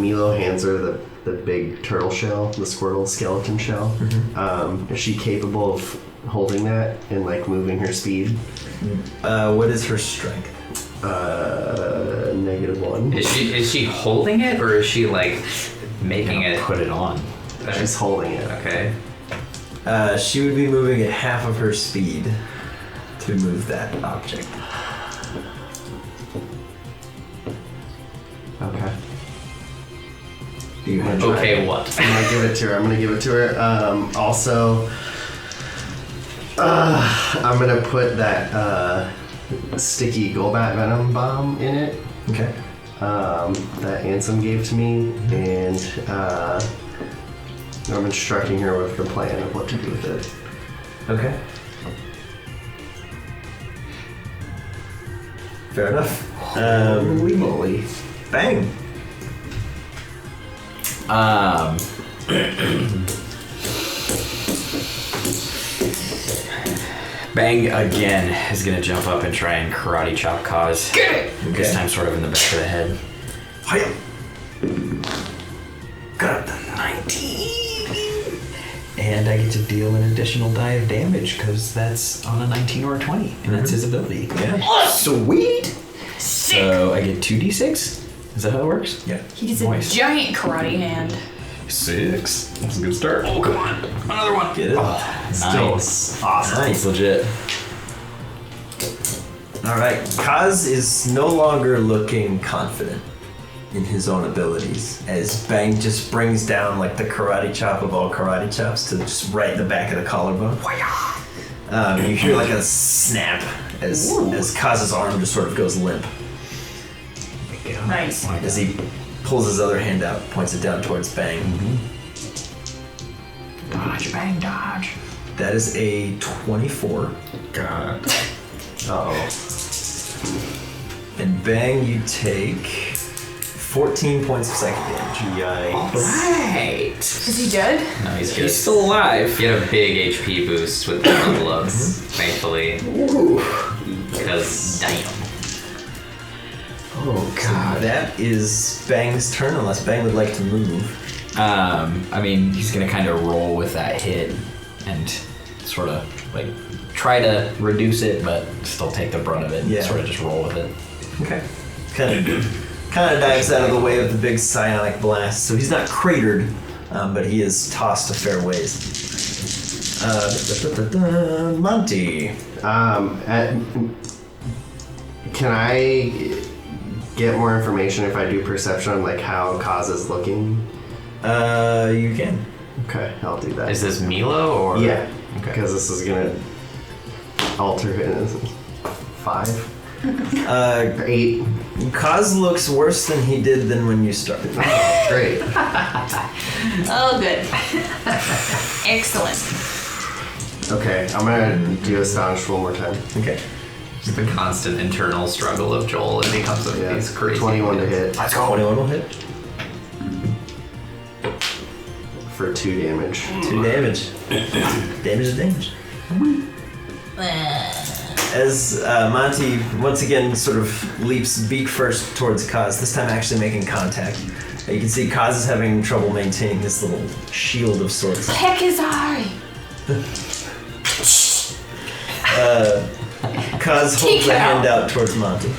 Milo hands her the big turtle shell, the Squirtle skeleton shell. Is she capable of holding that and like moving her speed? What is her strength? -1. Is she holding it or is she like making it? Put it on. She's holding it. Okay. She would be moving at half of her speed to move that object. Okay. Do you want to Okay, what? I'm gonna give it to her. Also, I'm gonna put that sticky Golbat Venom Bomb in it. Okay. That Ansem gave to me, and I'm instructing her with the plan of what to do with it. Okay. Fair enough. Holy moly. Bang. Bang again is gonna jump up and try and karate chop Khazh. Get it! This time sort of in the back of the head. Hiya. Got the 19. And I get to deal an additional die of damage because that's on a 19 or a 20, and that's his ability. Yeah. Sweet. So I get 2d6. Is that how it works? Yeah. He gets Nice. a giant karate hand. 6. That's a good start. Oh, come on. Another one. Get it? Nice. Awesome. Nice, legit. All right. Khazh is no longer looking confident in his own abilities as Bang just brings down like the karate chop of all karate chops to just right in the back of the collarbone. You hear like a snap as Khaz's arm just sort of goes limp Nice. as he pulls his other hand out, points it down towards Bang. Dodge, bang, dodge. That is a 24. God. Uh-oh. And Bang, you take 14 points of psychic damage. Yikes. Right. Is he dead? No, he's good. He's still alive. He had a big HP boost with the level ups, thankfully. Because damn. Oh, God. That is Bang's turn, unless Bang would like to move. I mean, he's gonna kind of roll with that hit and sort of like try to reduce it, but still take the brunt of it. Yeah. And sort of just roll with it. Okay. Kind of dives out of the way of the big psionic blast. So he's not cratered, but he is tossed a fair ways. Monty. Can I get more information if I do perception on like how Khazh is looking? You can. Okay, I'll do that. Is this Milo or? Yeah, Okay. because this is gonna alter it. 5, 8. Khazh looks worse than he did than when you started. Great. Oh, good. Excellent. Okay, I'm gonna do Astonish one more time. Okay. Just the constant internal struggle of Joel as he comes up with these crazy 21 to ideas. hit 21 will hit. for 2 damage. 2 damage. Damage is damage. As Monty once again sort of leaps beak first towards Khazh, this time actually making contact. You can see Khazh is having trouble maintaining his little shield of sorts. Peck his eye. Khazh holds a hand out towards Monty.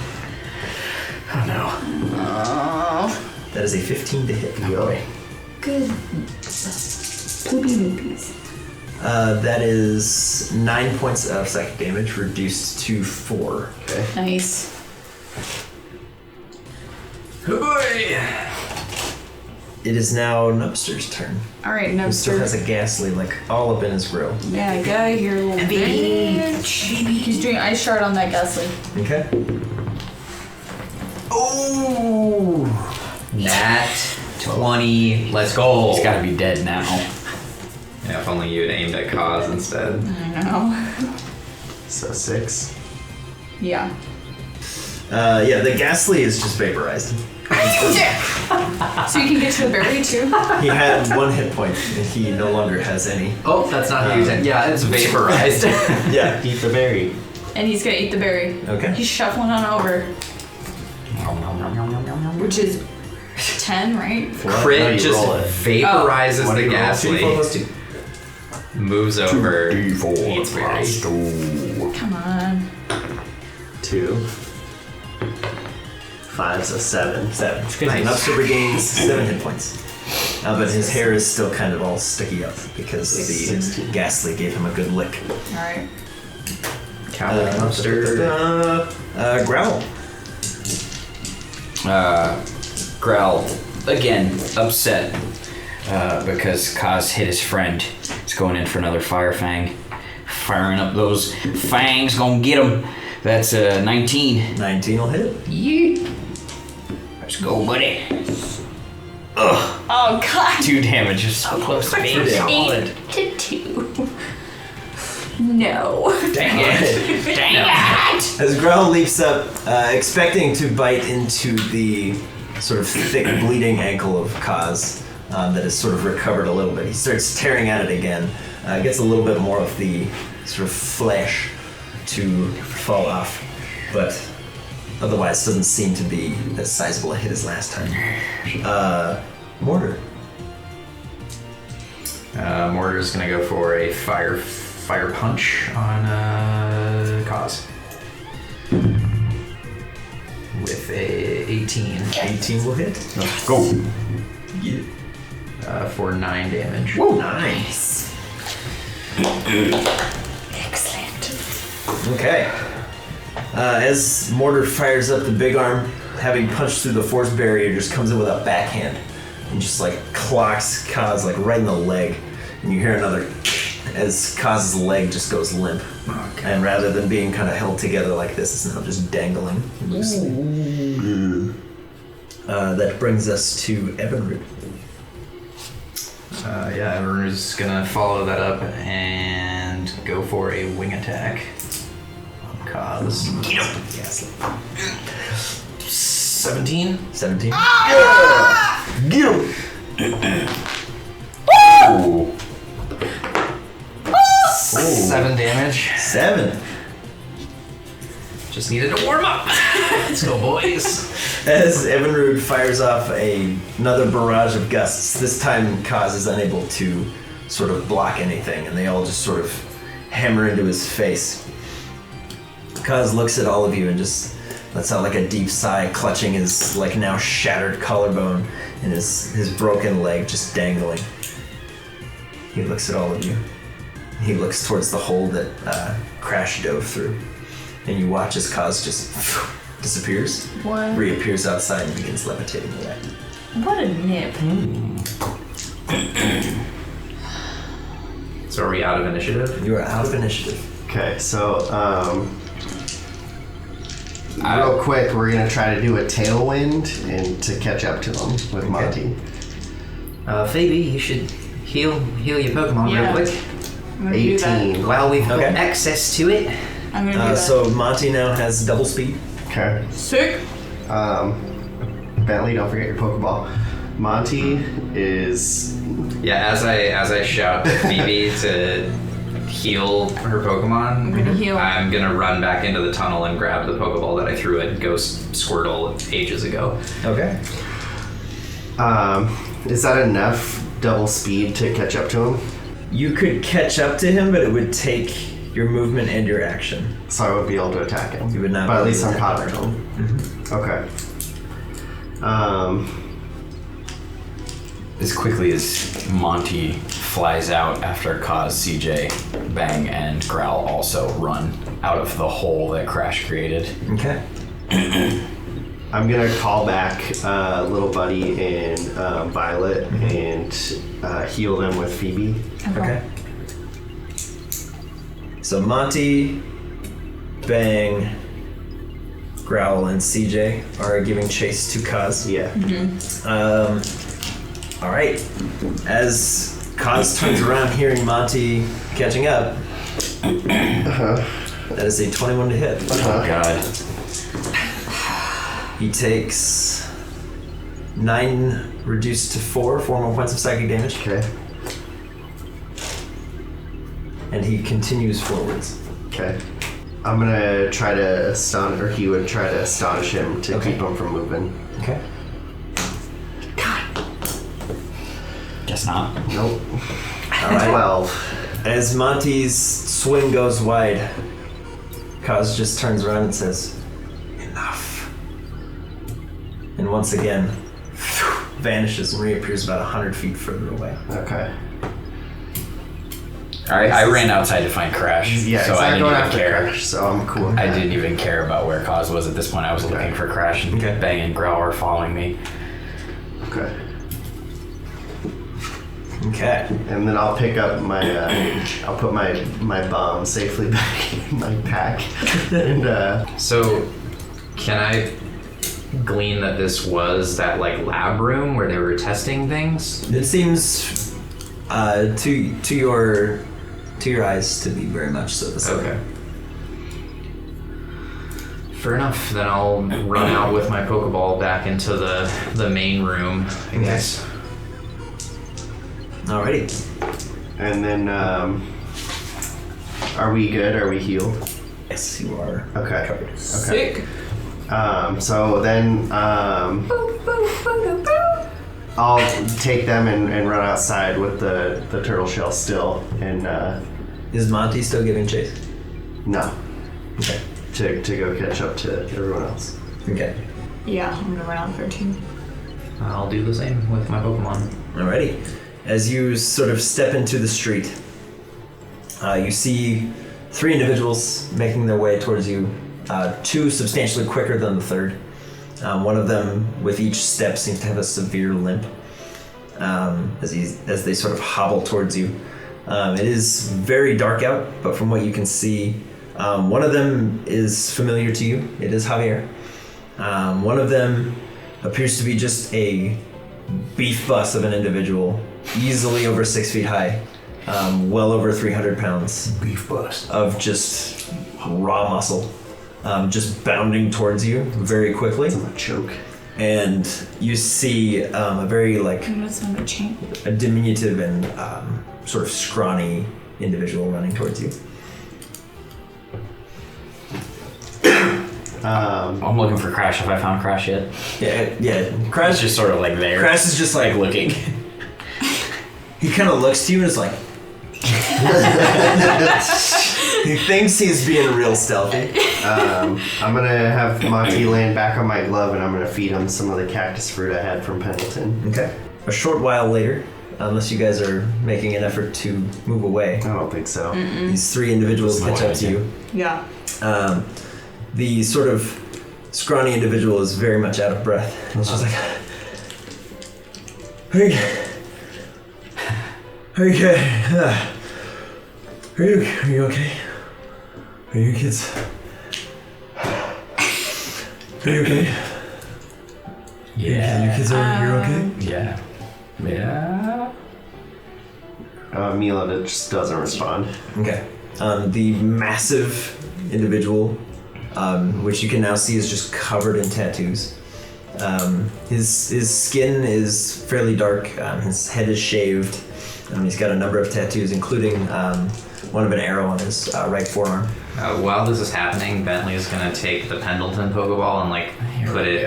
Oh no. That is a 15 to hit. Yup. Good. Poopy moopies. That is 9 points of psychic damage, reduced to 4. Okay. Nice. It is now Nubster's turn. All right, He still has Nubster. a ghastly like all up in his grill. Yeah, guy here, little bitch. He's doing ice shard on that ghastly. Okay. Oh! Nat 20. Let's go. He's gotta be dead now. Yeah, if only you had aimed at Khazh instead. I know. So 6. Yeah. Yeah, the ghastly is just vaporized. So you can get to the berry too? He had 1 hit point, and he no longer has any. Oh, that's not how you said. Yeah, it's vaporized. Yeah. Eat the berry. And he's gonna eat the berry. Okay. He's shuffling on over. Which is 10, right? No, Crit you just roll it. vaporizes What do the you roll? ghastly. 2d4 plus 2. Moves over. 2d4 Eats berry. plus 2. Come on. 2. 5, so 7. 7. Nice. Nubster regains 7 hit points. But his hair is still kind of all sticky up because the ghastly gave him a good lick. Alright. Cowboy Nubster. Growl. Growl, again, upset because Khazh hit his friend. He's going in for another Fire Fang. Firing up those fangs, gonna get him. That's 19. 19 will hit. Yeet. Let's go, buddy. Ugh. Oh god. 2 damage, you're so close to being solid. 8 to 2. No. Dang it. Dang it! As Growl leaps up, expecting to bite into the sort of thick bleeding ankle of Khazh that has sort of recovered a little bit. He starts tearing at it again. Gets a little bit more of the sort of flesh to fall off, but otherwise doesn't seem to be as sizable a hit as last time. Mortar. Mortar's gonna go for a fire punch on Khazh. With a 18. 18 will hit. Go. Yeah. for 9 damage. Whoa, nice. Excellent. Okay. As Mortar fires up the big arm, having punched through the force barrier, just comes in with a backhand and just like clocks Khazh like right in the leg, and you hear another as Khaz's leg just goes limp, and rather than being kind of held together like this, it's now just dangling loosely. That brings us to Evanrude. Yeah, Ever's gonna follow that up and go for a wing attack on Khazh. Yes. 17? 17. Get him! Ooh. 7 damage. 7. Just needed to warm up. Let's go, boys. As Evanrude fires off another barrage of gusts, this time Khazh is unable to sort of block anything, and they all just sort of hammer into his face. Khazh looks at all of you and just lets out like a deep sigh, clutching his like now shattered collarbone and his broken leg just dangling. He looks at all of you. He looks towards the hole that Crash dove through, and you watch as Khazh just disappears, What? reappears outside and begins levitating away. What a nip. So are we out of initiative? You are out of initiative. Okay, so real quick, we're gonna try to do a tailwind and to catch up to them with Monty. Phoebe, you should heal your Pokemon Yeah. real quick. I'm gonna do that. 18. While we've got Okay. access to it. I'm gonna do that. So Monty now has double speed. Okay. Sick. Bentley, don't forget your Pokeball. Monty is Yeah, as I shout to Phoebe to heal her Pokemon, I'm gonna heal. I'm gonna run back into the tunnel and grab the Pokeball that I threw at Ghost Squirtle ages ago. Okay. is that enough double speed to catch up to him? You could catch up to him, but it would take your movement and your action. So I would be able to attack him. You would not But be at able least to I'm attack caught up to him. Okay. As quickly as Monty flies out after Khazh, CJ, Bang, and Growl also run out of the hole that Crash created. Okay. I'm gonna call back Little Buddy and Violet and heal them with Phoebe. Okay. So Monty, Bang, Growl, and CJ are giving chase to Khazh. Yeah. All right. As Khazh turns around, hearing Monty catching up, that is a 21 to hit. Oh god. He takes 9 reduced to 4 more points of psychic damage, Okay. and he continues forwards. Okay. I'm gonna try to astonish, or he would try to astonish him to Okay. keep him from moving. Okay. Guess not. Nope. All right. 12. As Monty's swing goes wide, Khazh just turns around and says, "Enough." And once again, vanishes and reappears about 100 feet further away. Okay. I ran outside to find Crash, Yeah, so it's I not didn't going even after care. Crash, so I'm cool. with I that. didn't even care about where Khazh was at this point. I was looking for Crash, and Okay. Bang and Growl were following me. Okay. Okay. And then I'll pick up my, I'll put my bomb safely back in my pack. And, So, can I glean that this was that like lab room where they were testing things? It seems to your eyes to be very much so the same. Okay. Fair enough. Then I'll run out with my Pokeball back into the main room, I guess. Alrighty. and then, are we good? Are we healed? Yes, you are. Okay. Covered. Sick. So then, I'll take them and run outside with the turtle shell still, and Is Monty still giving chase? no, Okay. to go catch up to everyone else. Okay. Yeah, I'm gonna run out there too. I'll do the same with my Pokemon. Alrighty. As you sort of step into the street, you see 3 individuals making their way towards you. 2 substantially quicker than the third. One of them, with each step, seems to have a severe limp as they sort of hobble towards you. It is very dark out, but from what you can see, one of them is familiar to you. It is Javier. One of them appears to be just a beef bus of an individual, easily over 6 feet high, well over 300 pounds. Beef bust. Of just raw muscle, just bounding towards you very quickly. It's a choke. And you see a very a diminutive and sort of scrawny individual running towards you. I'm looking for Crash. Have I found Crash yet? Yeah. Crash It's just sort of like there. Crash is just like looking. He kind of looks to you and is like. He thinks he's being real stealthy. I'm gonna have Monty land back on my glove, and I'm gonna feed him some of the cactus fruit I had from Pendleton. Okay. A short while later, unless you guys are making an effort to move away, I don't think so. these 3 individuals catch up to you. Yeah. The sort of scrawny individual is very much out of breath. It's just like, are you okay? Are you kids? Are you okay? Yeah. You kids you're okay? Yeah. Yeah. Mila just doesn't respond. Okay. The massive individual, which you can now see is just covered in tattoos. His skin is fairly dark. His head is shaved. He's got a number of tattoos, including one of an arrow on his right forearm. While this is happening, Bentley is gonna take the Pendleton Pokeball and put it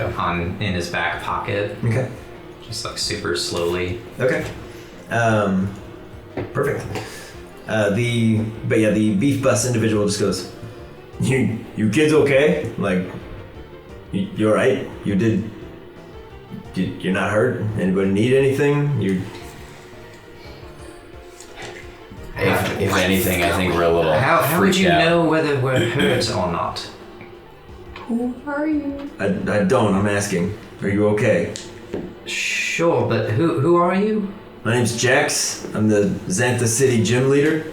in his back pocket. Okay. Just super slowly. Okay. Perfect. The beef bus individual just goes, You kids okay? Like, you alright? You're not hurt? Anybody need anything? If anything, I think we're a little How would you freaked out. know whether we're hurt or not? Who are you? I don't, I'm asking. Are you okay? Sure, but who are you? My name's Jax. I'm the Xantha City gym leader.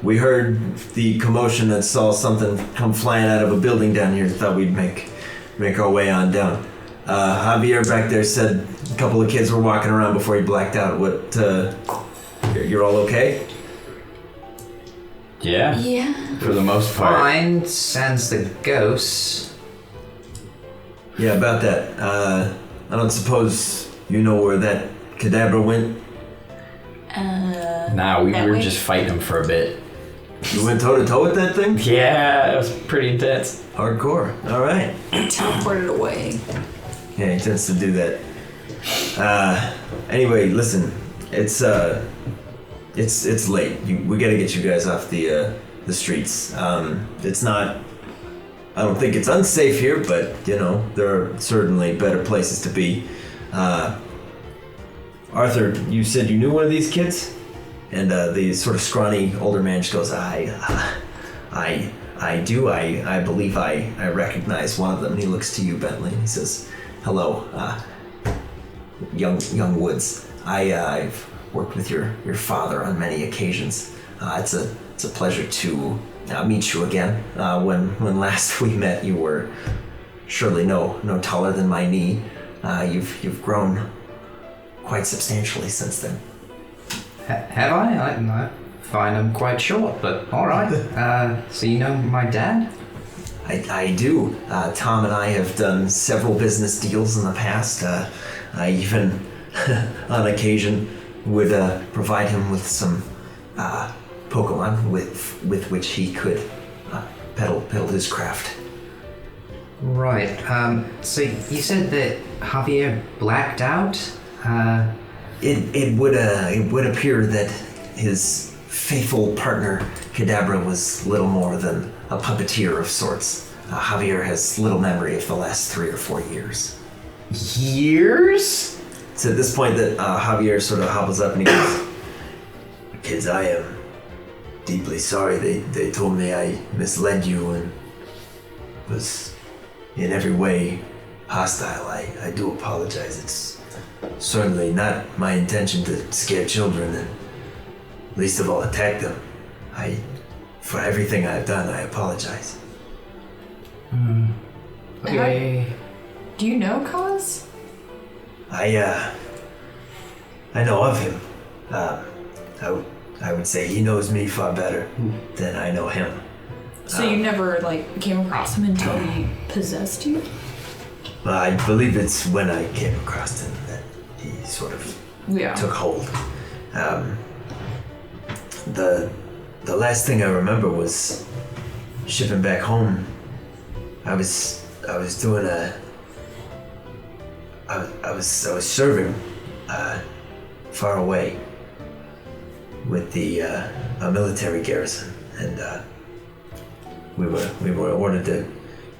We heard the commotion and saw something come flying out of a building down here. Thought we'd make our way on down. Javier back there said a couple of kids were walking around before he blacked out. You're all okay? Yeah. Yeah. For the most part. Fine, sans the ghosts. Yeah, about that. I don't suppose you know where that Kadabra went? Nah, we that were way? just fighting him for a bit. You went toe to toe with that thing? Yeah, it was pretty intense. Hardcore. All right. Teleported away. Yeah, he tends to do that. Anyway, listen. It's late. We gotta get you guys off the streets. It's not. I don't think it's unsafe here, but there are certainly better places to be. Arthur, you said you knew one of these kids, and the sort of scrawny older man just goes, I do. I believe I recognize one of them. And he looks to you, Bentley. And he says, "Hello, young Woods. I've worked with your father on many occasions. It's a pleasure to meet you again. When last we met, you were surely no taller than my knee. You've grown quite substantially since then." Have I? I find him quite short, but alright. So you know my dad? I do. Tom and I have done several business deals in the past. I even, on occasion, would provide him with some Pokemon with which he could peddle his craft. Right. So you said that Javier blacked out? It would appear that his faithful partner Kadabra was little more than a puppeteer of sorts. Javier has little memory of the last 3 or 4 years. years? It's at this point that Javier sort of hobbles up and he goes, "Kids, I am deeply sorry. They told me I misled you and was in every way hostile. I do apologize. It's certainly not my intention to scare children and least of all attack them. For everything I've done, I apologize." Okay. Do you know Khazh? I know of him. I would say he knows me far better than I know him. So you never came across him until he possessed you? I believe it's when I came across him that he sort of took hold. The last thing I remember was shipping back home. I was doing I was serving far away with a military garrison, and we were ordered to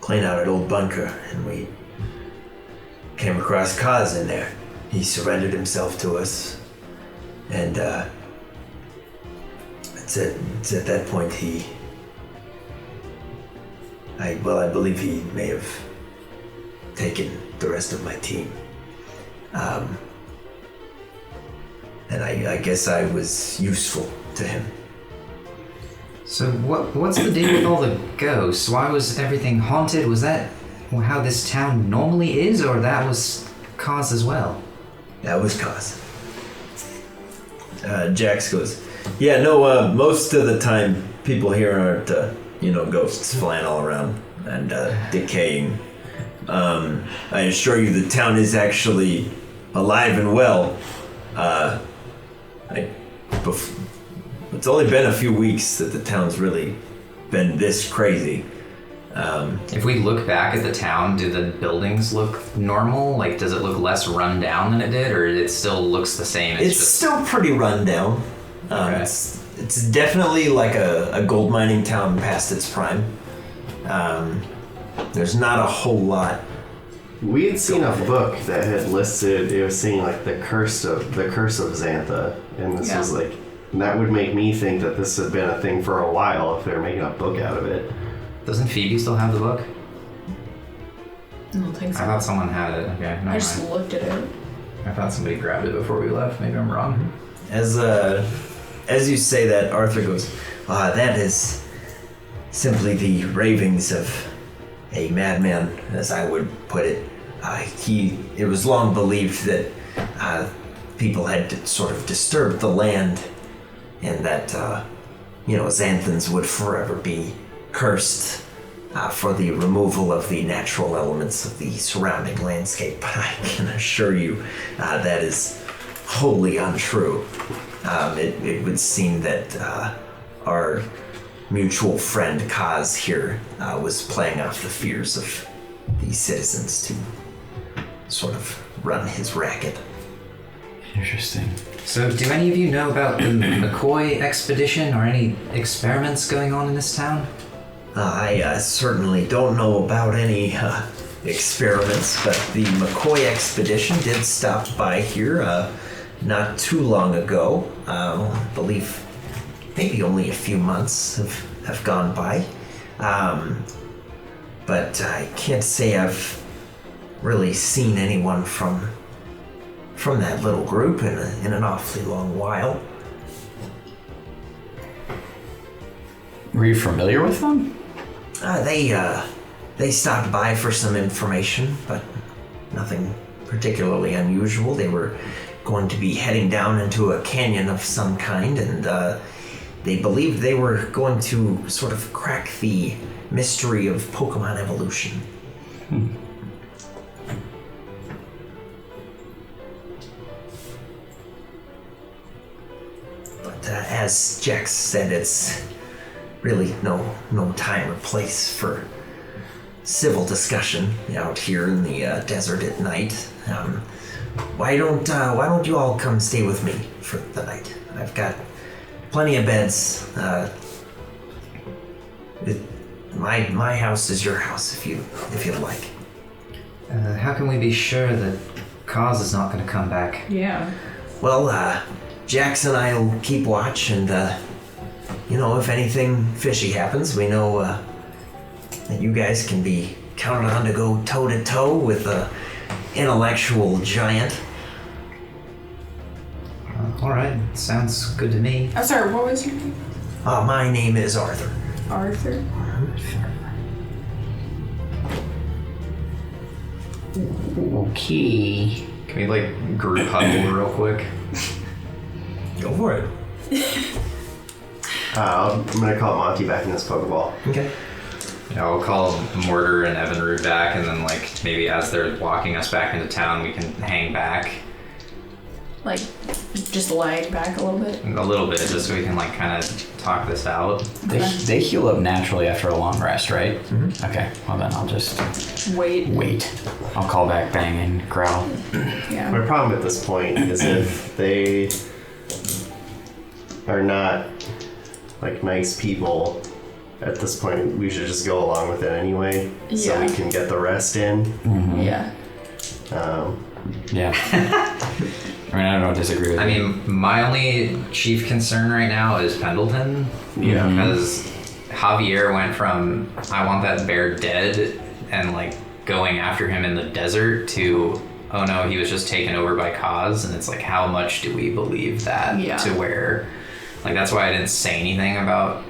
clean out an old bunker, and we came across Khazh in there. He surrendered himself to us, and it's at that point I believe he may have taken the rest of my team. And I guess I was useful to him. So what's the deal with all the ghosts? Why was everything haunted? Was that how this town normally is, or that was Khazh as well? That was Khazh. Jax goes, "Yeah, no, most of the time people here aren't, ghosts flying all around and decaying. I assure you the town is actually alive and well. It's only been a few weeks that the town's really been this crazy." If we look back at the town, do the buildings look normal? Does it look less run down than it did, or it still looks the same? It's still pretty run down. Okay. It's definitely like a gold mining town past its prime. There's not a whole lot. We had seen a book that had listed, it was saying the curse of Xantha, and this was that would make me think that this had been a thing for a while if they're making a book out of it. Doesn't Phoebe still have the book? I don't think so. I thought someone had it. Okay, never I just mind. looked at it. I thought somebody grabbed it before we left. Maybe I'm wrong. As you say that, Arthur goes, "That is simply the ravings of a madman, as I would put it. It was long believed that people had sort of disturbed the land, and that Xanthans would forever be cursed for the removal of the natural elements of the surrounding landscape. But I can assure you that is wholly untrue. It would seem that our mutual friend Khazh here was playing off the fears of the citizens to sort of run his racket." Interesting. So, do any of you know about the McCoy expedition or any experiments going on in this town? I certainly don't know about any experiments, but the McCoy expedition did stop by here not too long ago. I believe maybe only a few months have gone by. But I can't say I've really seen anyone from that little group in an awfully long while. Were you familiar with them? They stopped by for some information, but nothing particularly unusual. They were going to be heading down into a canyon of some kind, and they believed they were going to sort of crack the mystery of Pokemon evolution. But as Jax said, it's really no time or place for civil discussion out here in the desert at night. Why don't you all come stay with me for the night? I've got plenty of beds. My house is your house if you'd like. How can we be sure that Khazh is not going to come back? Yeah. Well, Jax and I will keep watch, and if anything fishy happens, we know that you guys can be counted on to go toe to toe with a intellectual giant. All right, sounds good to me. I'm sorry, what was your name? My name is Arthur. Arthur? Okay. Can we like group huddle real quick? Go for it. I'm gonna call Monty back in this Pokeball. Okay. Yeah, I'll call Mortar and Evinrude back, and then like maybe as they're walking us back into town, we can hang back Like, just lag back a little bit? a little bit, just so we can like kind of talk this out. They heal up naturally after a long rest, right? Mm-hmm. Okay, well then I'll just Wait. I'll call back Bang and Growl. Yeah. My problem at this point is if they are not like nice people, at this point we should just go along with it anyway, so Yeah. we can get the rest in. Mm-hmm. Yeah. Yeah. I mean, I don't disagree with I you. mean, my only chief concern right now is Pendleton. Yeah. Because Javier went from, I want that bear dead, and like going after him in the desert to, oh no, he was just taken over by Khazh, and it's like, how much do we believe that? Yeah. To where, like, that's why I didn't say anything about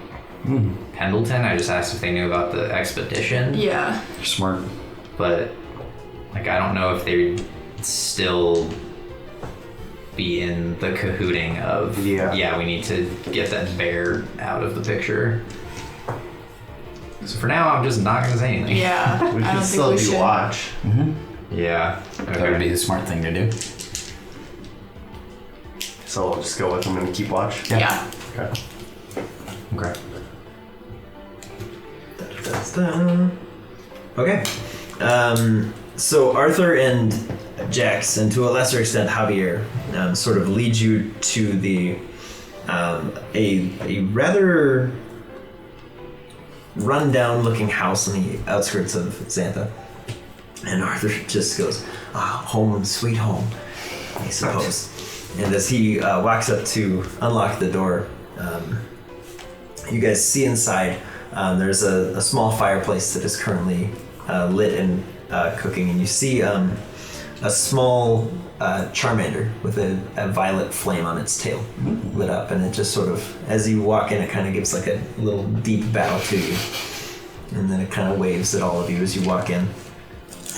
Pendleton. I just asked if they knew about the expedition. Yeah. Smart. But, like, I don't know if they'd still be in the cahooting of, we need to get that bear out of the picture. So for now, I'm just not going to say anything. Yeah. We I can don't still think we do should. watch. Yeah. That would be the smart thing to do. So we'll just go with them and keep watch. Yeah. Okay. Okay. Okay. So Arthur and Jax, and to a lesser extent Javier, sort of lead you to the a rather run-down-looking house on the outskirts of Xantha. And Arthur just goes, home, sweet home, I suppose. And as he walks up to unlock the door, you guys see inside there's a small fireplace that is currently lit and cooking, and you see a small Charmander with a violet flame on its tail lit up, and it just sort of, as you walk in, it kind of gives like a little deep bow to you, and then it kind of waves at all of you as you walk in.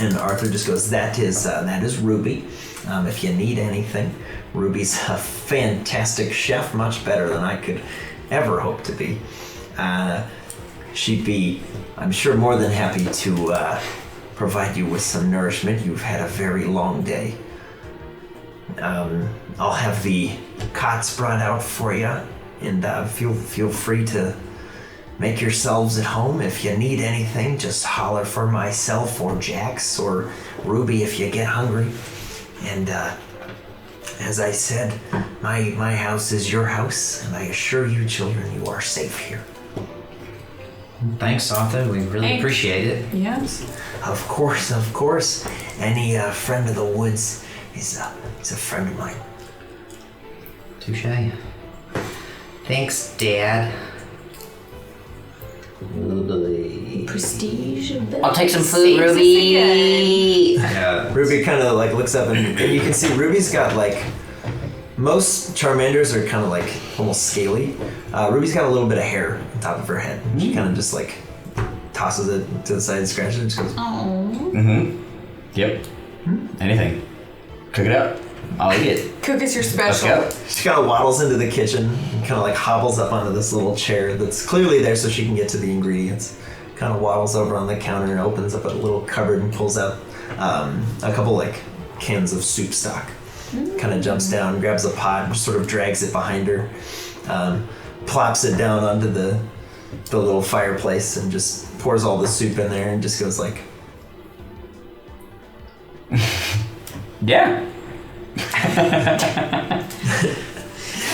And Arthur just goes, that is Ruby. If you need anything, Ruby's a fantastic chef, much better than I could ever hope to be. She'd be, I'm sure, more than happy to provide you with some nourishment. You've had a very long day. I'll have the cots brought out for you, and feel free to make yourselves at home. If you need anything, just holler for myself or Jax or Ruby if you get hungry. And as I said, my house is your house, and I assure you, children, you are safe here. Thanks, Arthur. We really Thanks. appreciate it. Yes. Of course. Any friend of the woods is a friend of mine. Touche. Thanks, Dad. Prestige. I'll take some food, Ruby. Yeah. Ruby kind of like looks up, and you can see Ruby's got like, most Charmanders are kind of like almost scaly. Ruby's got a little bit of hair on top of her head. She kind of just like tosses it to the side and scratches it and just goes, Oh. Mm-hmm. Yep. Anything. Cook it up. I'll eat it. Cook is your Let's special. go. she kind of waddles into the kitchen and kind of like hobbles up onto this little chair that's clearly there so she can get to the ingredients. Kind of waddles over on the counter and opens up a little cupboard and pulls out a couple like cans of soup stock. Kind of jumps down, grabs a pot, and sort of drags it behind her, plops it down onto the little fireplace, and just pours all the soup in there, and just goes like, Yeah.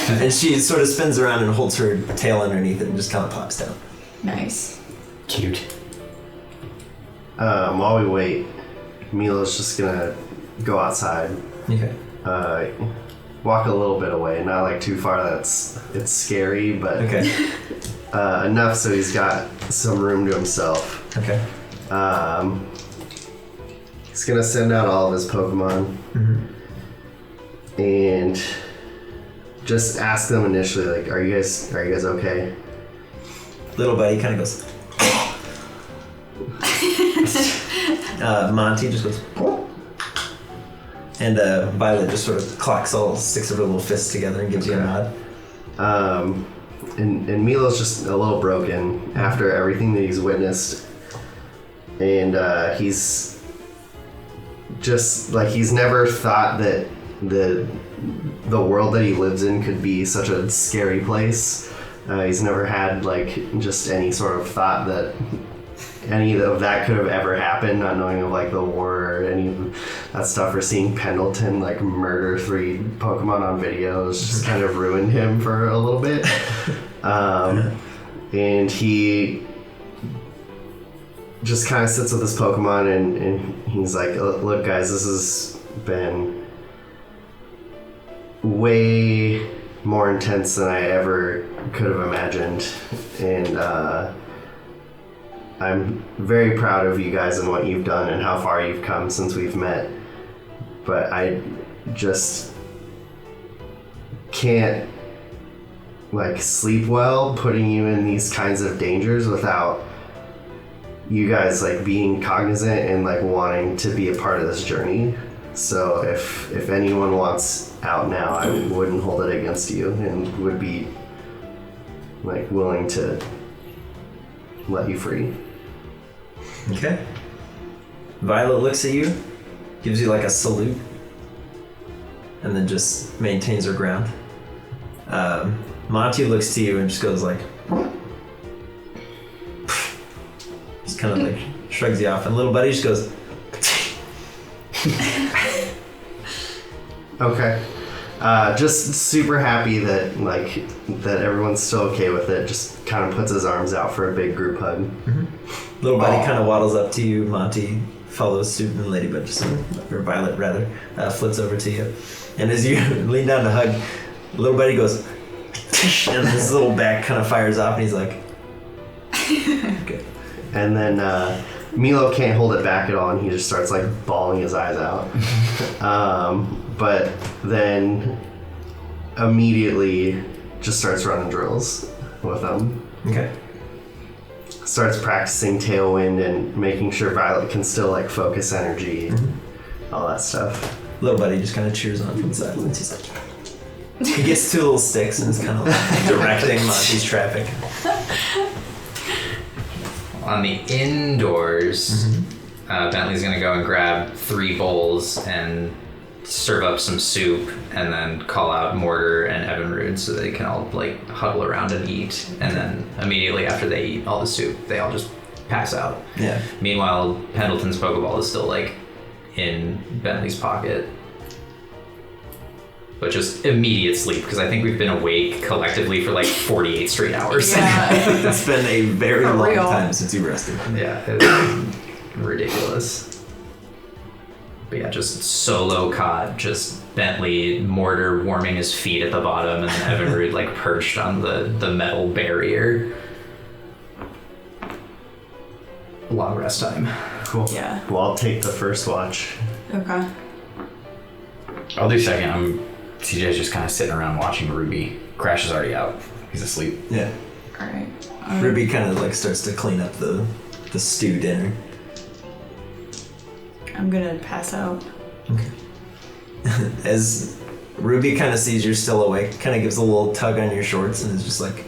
and she sort of spins around and holds her tail underneath it and just kind of plops down. Nice. Cute. While we wait, Milo's just gonna go outside. Okay. Walk a little bit away, not like too far that it's scary, but Okay. enough so he's got some room to himself. Okay. He's gonna send out all of his Pokemon and just ask them initially, like, are you guys okay? Little buddy kind of goes. Monty just goes. And Violet just sort of clocks all 6 of her little fists together and gives you a nod. And Milo's just a little broken after everything that he's witnessed, and he's just like, he's never thought that the world that he lives in could be such a scary place. He's never had like just any sort of thought that any of that could have ever happened, not knowing of like the war or any of that stuff, or seeing Pendleton like murder 3 Pokemon on videos just kind of ruined him for a little bit. And he just kind of sits with his Pokemon and he's like, look guys, this has been way more intense than I ever could have imagined, and I'm very proud of you guys and what you've done and how far you've come since we've met, but I just can't like sleep well putting you in these kinds of dangers without you guys like being cognizant and like wanting to be a part of this journey. So if anyone wants out now, I wouldn't hold it against you and would be like willing to let you free. Okay. Violet looks at you, gives you like a salute, and then just maintains her ground. Monty looks to you and just goes like, just kind of like shrugs you off, and little buddy just goes. Okay. Just super happy that everyone's still okay with it. Just kind of puts his arms out for a big group hug. Mm-hmm. Little buddy kind of waddles up to you. Monty follows suit, and Ladybug just, or Violet rather, flits over to you. And as you lean down to hug, little buddy goes, and his little back kind of fires off, and he's like, okay. And then Milo can't hold it back at all, and he just starts like bawling his eyes out. But then immediately just starts running drills with them. Okay. Starts practicing Tailwind and making sure Violet can still like focus energy, all that stuff. Little buddy just kind of cheers on from the sidelines. He's like, he gets 2 little sticks and is kind of like directing Monty's traffic. On the indoors, Bentley's gonna go and grab 3 bowls and serve up some soup, and then call out Mortar and Evinrude so they can all like huddle around and eat. And then immediately after they eat all the soup, they all just pass out. Yeah. Meanwhile, Pendleton's Pokeball is still like in Bentley's pocket. But just immediate sleep, because I think we've been awake collectively for like 48 straight hours. Yeah. It's been a very For long real. time since you rested. Yeah, it's ridiculous. But yeah, just solo caught, just Bentley, Mortar warming his feet at the bottom, and then Evinrude like perched on the metal barrier. Long rest time. Cool. Yeah. Well, I'll take the first watch. Okay. I'll do second. CJ's just kind of sitting around watching Ruby. Crash is already out. He's asleep. Yeah. All right. Ruby kind of like starts to clean up the stew dinner. I'm gonna pass out. Okay. As Ruby kind of sees you're still awake, kind of gives a little tug on your shorts and is just like,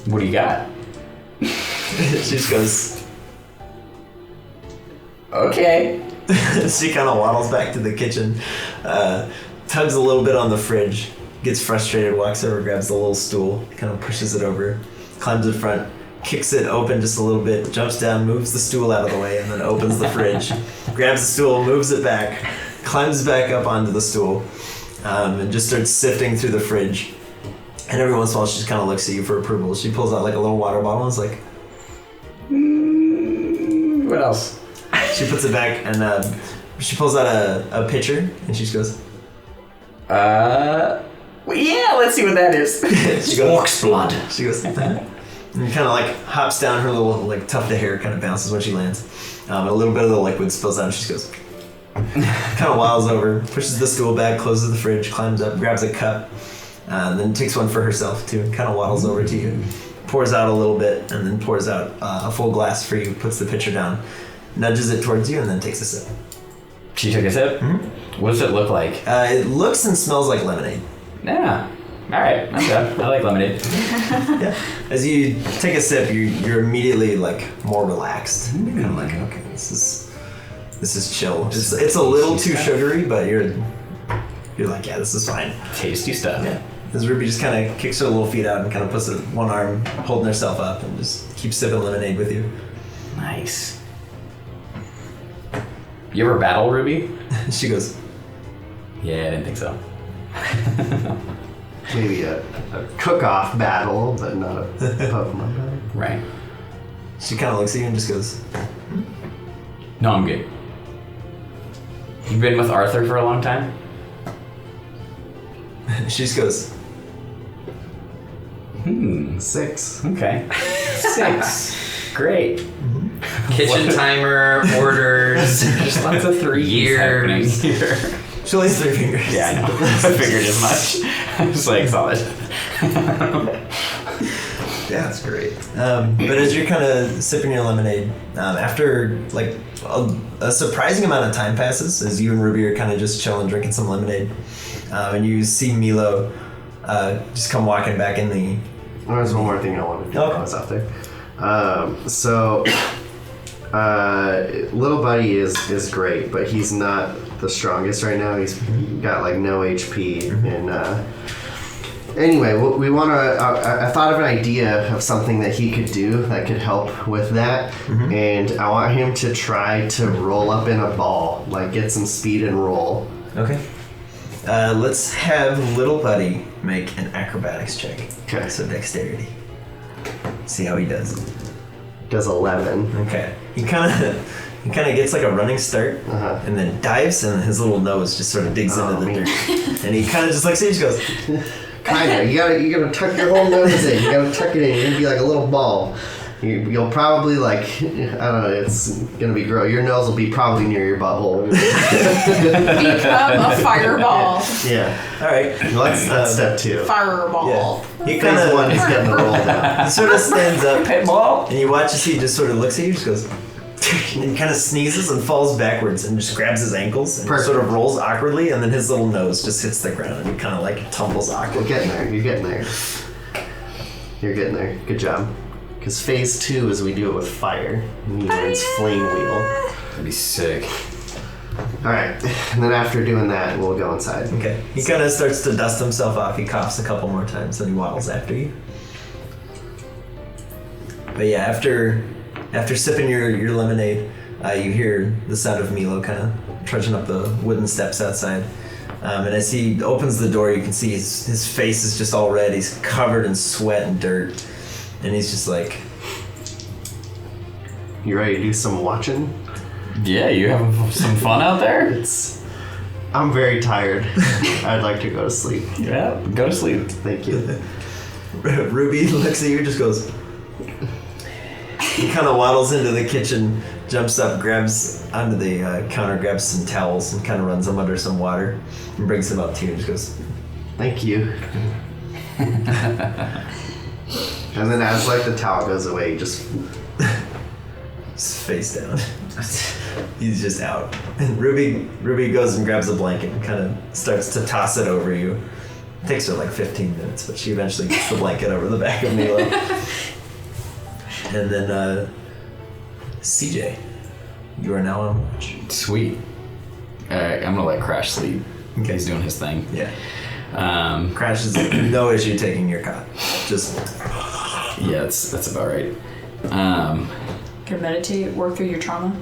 What do you got? she just goes, Okay. she kind of waddles back to the kitchen, tugs a little bit on the fridge, gets frustrated, walks over, grabs the little stool, kind of pushes it over, climbs in front, kicks it open just a little bit, jumps down, moves the stool out of the way, and then opens the fridge, grabs the stool, moves it back, climbs back up onto the stool, and just starts sifting through the fridge. And every once in a while, she just kind of looks at you for approval. She pulls out like a little water bottle and is like, What What else? She puts it back and she pulls out a pitcher and she just goes, Well, yeah, let's see what that is. she goes, Orc's blood. She goes, and kind of like hops down. Her little like tuft of hair kind of bounces when she lands. A little bit of the liquid spills out and she goes, kind of waddles over, pushes the stool back, closes the fridge, climbs up, grabs a cup, then takes one for herself too, and kind of waddles over to you, pours out a little bit, and then pours out a full glass for you, puts the pitcher down, nudges it towards you, and then takes a sip. She took a sip? Mm-hmm. What does it look like? It looks and smells like lemonade. Yeah. Alright, I'm good. I like lemonade. Yeah. As you take a sip, you're immediately like more relaxed. You're kind of like, okay, this is chill. It's a little too sugary, but you're like, yeah, this is fine. Tasty stuff. Yeah. As Ruby just kind of kicks her little feet out and kind of puts one arm holding herself up and just keeps sipping lemonade with you. Nice. You ever battle, Ruby? She goes, Yeah, I didn't think so. Maybe a cook-off battle, but not a Pokemon battle. Right. she kind of looks at you and just goes, No, I'm good. You've been with Arthur for a long time? she just goes, 6. Okay. 6. Great. Kitchen timer, orders, Just lots of 3 happening years. here. she lays 3 fingers. Yeah, I know. I figured as much. I was like, solid. Yeah, that's great. But as you're kind of sipping your lemonade, after like a surprising amount of time passes, as you and Ruby are kind of just chilling, drinking some lemonade, and you see Milo just come walking back in the... There's one more thing I wanted to do while I was out there. Little Buddy is great, but he's not the strongest right now. He's got like no HP, and anyway, we want to. I thought of an idea of something that he could do that could help with that, and I want him to try to roll up in a ball, like get some speed and roll. Okay. Let's have Little Buddy make an acrobatics check. Okay. So dexterity. See how he does. Does 11. Okay. He kind of gets like a running start, and then dives, and his little nose just sort of digs into the dirt, and he kind of just like just goes. Kinda. You gotta tuck your whole nose in. You gotta tuck it in. You're gonna be like a little ball. You'll probably like, I don't know, it's gonna be gross. Your nose will be probably near your butthole. Become a fireball. Yeah. All right. Well, that's step 2. Fireball. Yeah. He Phase 1 is getting the roll down. He sort of stands up, Pitbull? and you watch as he just sort of looks at you, just goes, and he kind of sneezes and falls backwards and just grabs his ankles and Perfect. sort of rolls awkwardly, and then his little nose just hits the ground and he kind of like tumbles You're awkwardly. getting there. You're getting there. You're getting there. Good job. Because phase 2 is we do it with fire. And he learns flame wheel. That'd be sick. Alright. And then after doing that, we'll go inside. Okay. He kind of starts to dust himself off. He coughs a couple more times, then he waddles after you. But yeah, after sipping your lemonade, you hear the sound of Milo kind of trudging up the wooden steps outside. And as he opens the door, you can see his face is just all red. He's covered in sweat and dirt. And he's just like... You ready to do some watching? Yeah, you having some fun out there? I'm very tired. I'd like to go to sleep. Yeah, go to sleep. Thank you. Ruby looks at you, just goes... He kind of waddles into the kitchen, jumps up, grabs onto the counter, grabs some towels, and kind of runs them under some water, and brings them up to you and just goes... Thank you. And then as like the towel goes away, he just face down. He's just out. And Ruby goes and grabs a blanket and kind of starts to toss it over you. It takes her like 15 minutes, but she eventually gets the blanket over the back of Milo. And then CJ, you are now on watch. Sweet. Alright, I'm gonna let Crash sleep. Okay. He's doing his thing. Yeah. Crash is no issue taking your cot. Just Yeah, that's about right. Can meditate, work through your trauma.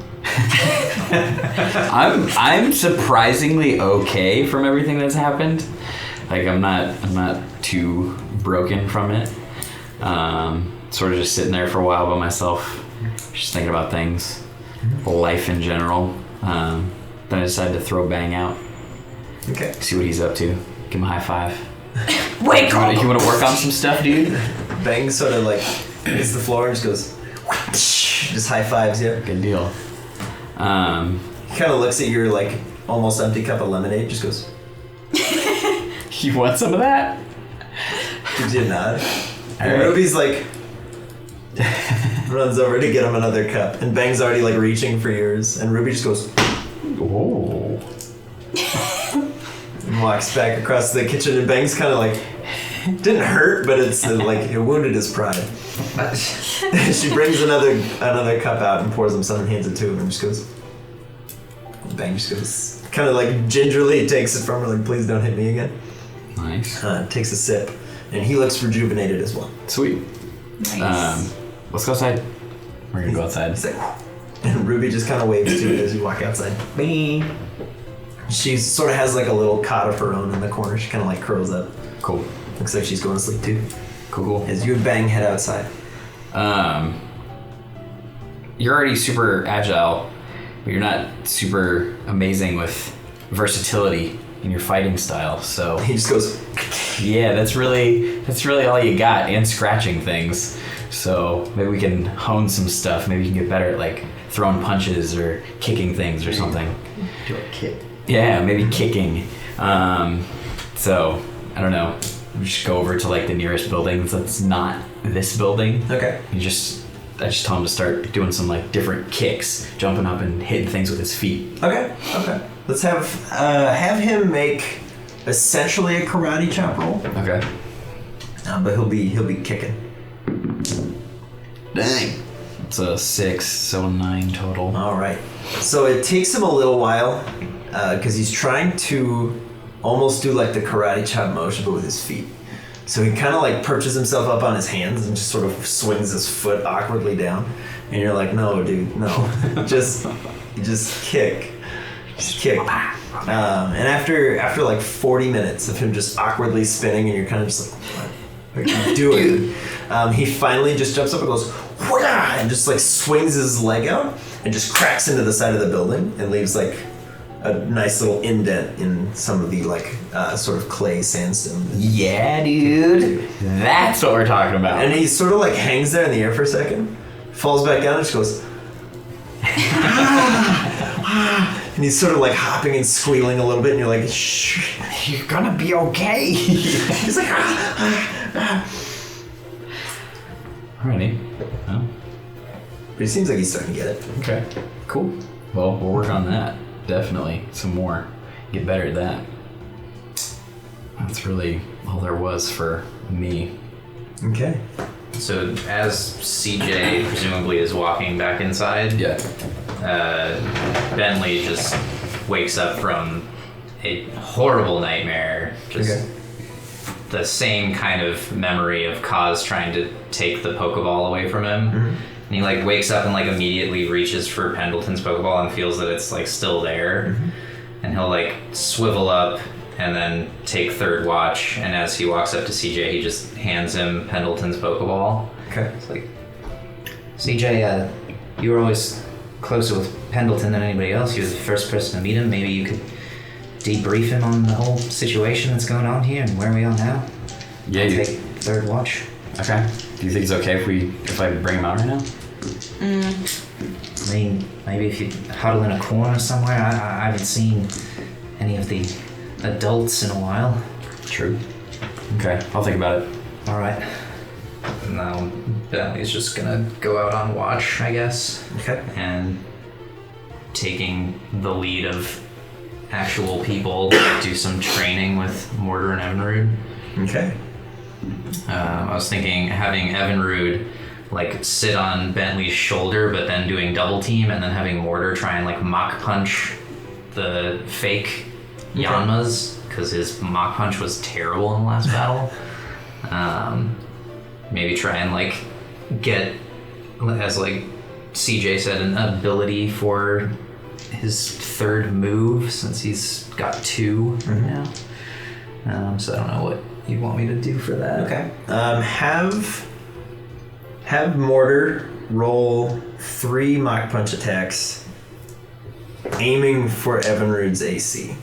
I'm surprisingly okay from everything that's happened. Like I'm not too broken from it. Sort of just sitting there for a while by myself, just thinking about things. life in general. Then I decided to throw Bang out. Okay. See what he's up to. Give him a high five. Wait, You want to work on some stuff, dude? Bang sort of like hits the floor and just goes, just high fives you. Good deal. He kind of looks at your like almost empty cup of lemonade, just goes, You want some of that? gives you a nod. And Alright. Ruby's like, runs over to get him another cup. And Bang's already like reaching for yours. And Ruby just goes, Oh. and walks back across the kitchen. And Bang's kind of like, didn't hurt, but it's like it wounded his pride. She brings another cup out and pours him some and hands it to him and just goes. Bang just goes, kind of like gingerly takes it from her, like, please don't hit me again. Nice. Takes a sip, and he looks rejuvenated as well. Sweet. Nice. Let's go outside. We're gonna go outside. He's like, and Ruby just kind of waves to it as you walk outside. Bing. She sort of has like a little cot of her own in the corner. She kind of like curls up. Cool. Looks like she's going to sleep too. Cool. As you and Bang head outside. You're already super agile, but you're not super amazing with versatility in your fighting style. So He just goes, yeah, that's really all you got, and scratching things. So maybe we can hone some stuff. Maybe you can get better at like throwing punches or kicking things or something. Do a kick. Yeah, maybe kicking. So I don't know. We should go over to like the nearest building that's not this building. okay. I just tell him to start doing some like different kicks, jumping up and hitting things with his feet. Okay. Let's have him make essentially a karate chop roll, Okay. but he'll be kicking. Dang. It's a 6, so 9 total. All right. So it takes him a little while because he's trying to almost do like the karate chop motion, but with his feet. So he kind of like perches himself up on his hands and just sort of swings his foot awkwardly down. And you're like, no, dude, no, just kick, just kick. And after like 40 minutes of him just awkwardly spinning, and you're kind of just like, what are you doing? He finally just jumps up and goes, "Wah!" and just like swings his leg out and just cracks into the side of the building and leaves like a nice little indent in some of the like sort of clay sandstone. Yeah, dude. That's what we're talking about. And he sort of like hangs there in the air for a second, falls back down, and just goes, and he's sort of like hopping and squealing a little bit, and you're like, shh, You're gonna be okay. he's like, Alrighty. Well, but he seems like he's starting to get it. okay. Cool. Well, we'll work on that. Definitely. Some more. Get better at that. That's really all there was for me. Okay. So as CJ presumably is walking back inside, Yeah. Bentley just wakes up from a horrible nightmare. Just Okay. the same kind of memory of Khazh trying to take the Pokeball away from him. Mm-hmm. And he like wakes up and like immediately reaches for Pendleton's Pokeball and feels that it's like still there. Mm-hmm. And he'll like swivel up and then take third watch. And as he walks up to CJ, he just hands him Pendleton's Pokeball. Okay. It's like, CJ, you were always closer with Pendleton than anybody else. You were the first person to meet him. Maybe you could debrief him on the whole situation that's going on here and where we are now. Yeah, I'll you- take third watch. Okay. Do you think it's okay if I bring him out right now? I mean, maybe if you huddle in a corner somewhere. I haven't seen any of the adults in a while. True. Okay. I'll think about it. All right. Now Bentley's just gonna go out on watch, I guess. Okay. And taking the lead of actual people, do some training with Mortar and Evinrude. Okay. I was thinking having Evinrude like sit on Bentley's shoulder, but then doing double team, and then having Mortar try and like mock punch the fake Yanmas, because his mock punch was terrible in the last battle. Maybe try and like get, as like CJ said, an ability for his third move, since he's got 2 now. So I don't know what you want me to do for that. Okay. Have Mortar roll 3 Mach Punch attacks, aiming for Evinrude's AC.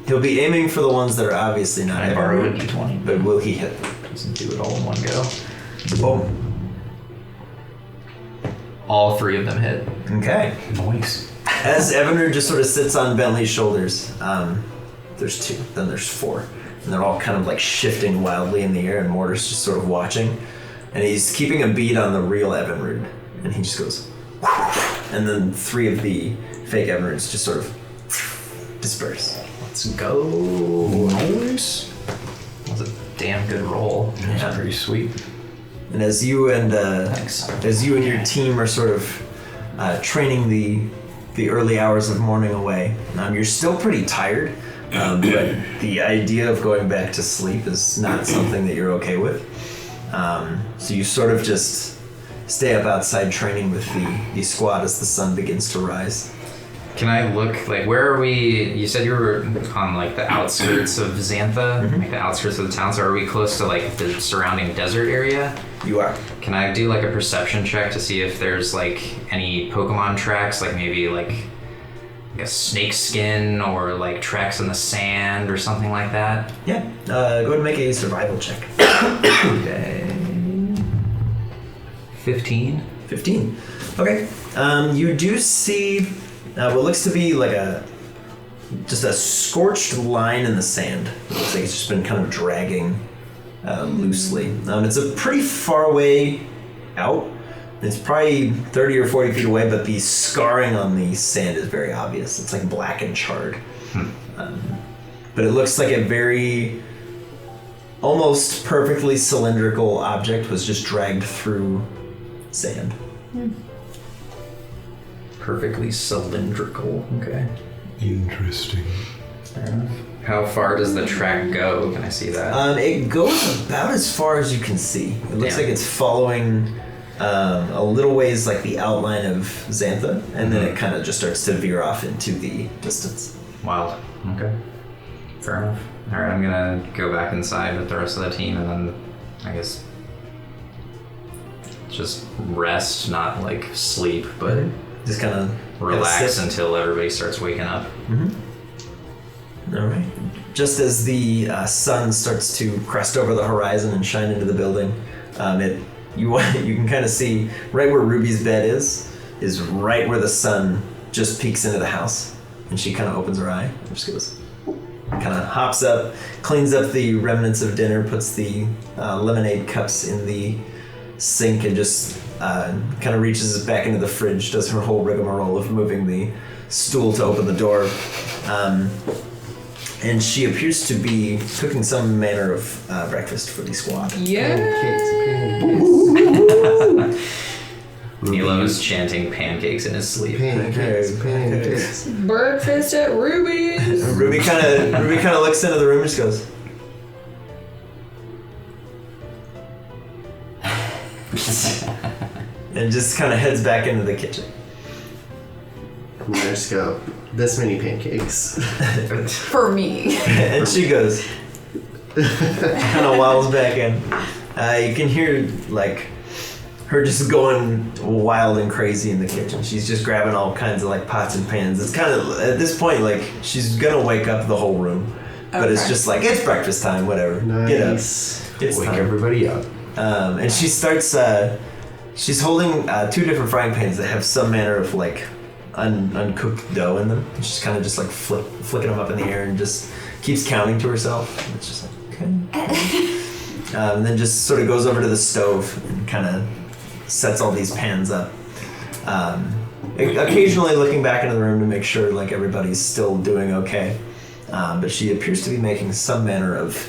He'll be aiming for the ones that are obviously not I borrow a Evinrude, d20, but will he hit them? doesn't do it all in one go. Boom. All 3 of them hit. Okay. Nice. As Evinrude just sort of sits on Bentley's shoulders, there's 2, then there's 4. And they're all kind of like shifting wildly in the air, and Mortar's just sort of watching. And he's keeping a beat on the real Evinrude. And he just goes, and then 3 of the fake Evinrudes just sort of disperse. Let's go. Nice. That was a damn good roll. Yeah. Pretty sweet. And as you and Thanks. your team are sort of training the early hours of morning away, you're still pretty tired, but the idea of going back to sleep is not something that you're okay with. So you sort of just stay up outside training with the squad as the sun begins to rise. Can I look, like, where are we? You said you were on, like, the outskirts of Xantha, like the outskirts of the town, so are we close to, like, the surrounding desert area? You are. Can I do, like, a perception check to see if there's, like, any Pokemon tracks, like, maybe, like a snake skin or, like, tracks in the sand or something like that? Yeah. Go ahead and make a survival check. Okay. 15? 15. Okay. You do see what looks to be like just a scorched line in the sand. It looks like it's just been kind of dragging loosely. It's a pretty far way out. It's probably 30 or 40 feet away, but the scarring on the sand is very obvious. It's like black and charred. But it looks like a very almost perfectly cylindrical object was just dragged through sand. Perfectly cylindrical. Okay. Interesting. Fair enough. How far does the track go? Can I see that? It goes about as far as you can see. It looks Damn. like it's following a little ways like the outline of Xantha, and then it kind of just starts to veer off into the distance. Wild. Okay. Fair enough. Alright, I'm gonna go back inside with the rest of the team and then, I guess, just rest, not like sleep, but Just kind of relax until everybody starts waking up. All right. Just as the sun starts to crest over the horizon and shine into the building, you can kind of see right where Ruby's bed is right where the sun just peeks into the house, and she kind of opens her eye and just goes, kind of hops up, cleans up the remnants of dinner, puts the lemonade cups in the sink, and just kind of reaches back into the fridge, does her whole rigmarole of moving the stool to open the door. And she appears to be cooking some manner of breakfast for the squad. Milo's chanting pancakes in his sleep. Pancakes. Breakfast at Ruby's. Ruby kind of looks into the room and just goes, and just kind of heads back into the kitchen. And there's go this many pancakes. For me. And she goes, kind of waddles back in. You can hear like her just going wild and crazy in the kitchen. She's just grabbing all kinds of like pots and pans. It's kind of at this point like she's gonna wake up the whole room, but it's just like it's breakfast time. Whatever. Nice. Get up. It's Wake time. everybody up. And she starts. She's holding 2 different frying pans that have some manner of like uncooked dough in them. And she's kind of just like flicking them up in the air and just keeps counting to herself. And it's just like okay. And then just sort of goes over to the stove and kind of sets all these pans up. Occasionally looking back into the room to make sure like everybody's still doing okay. But she appears to be making some manner of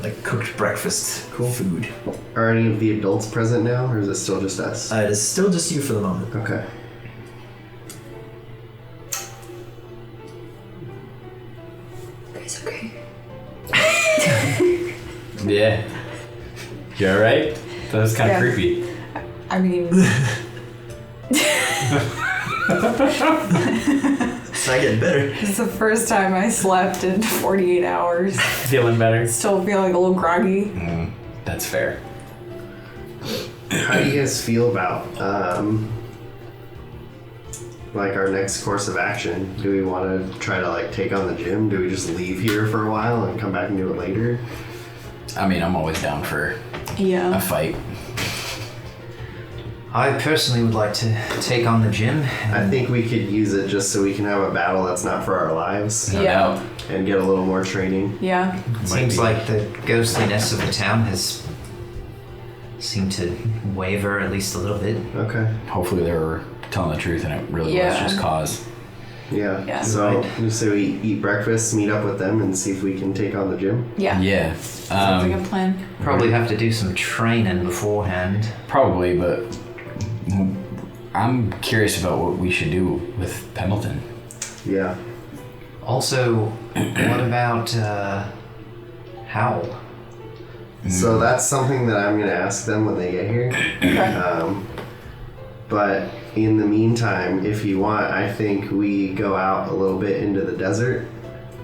like cooked breakfast food. Are any of the adults present now, or is it still just us? It is still just you for the moment. Okay. Guys, okay. Yeah. You alright? That was kind of creepy. I mean, It's not getting better. it's the first time I slept in 48 hours. Feeling better? Still feeling a little groggy. That's fair. how do you guys feel about like our next course of action? Do we want to try to like take on the gym? Do we just leave here for a while and come back and do it later? I mean, I'm always down for a Yeah. fight. I personally would like to take on the gym. I think we could use it just so we can have a battle that's not for our lives No Yeah. doubt. and get a little more training. Yeah. Seems like the ghostliness of the town has seemed to waver at least a little bit. Okay. Hopefully they were telling the truth and it really was Yeah. just Khazh. Yeah. Yeah. So you say we eat breakfast, meet up with them, and see if we can take on the gym. Yeah. Yeah. Sounds like a plan. Probably have to do some training beforehand. Probably, but I'm curious about what we should do with Pendleton. Yeah. Also, what about Howl? So that's something that I'm gonna ask them when they get here. But in the meantime, if you want, I think we go out a little bit into the desert.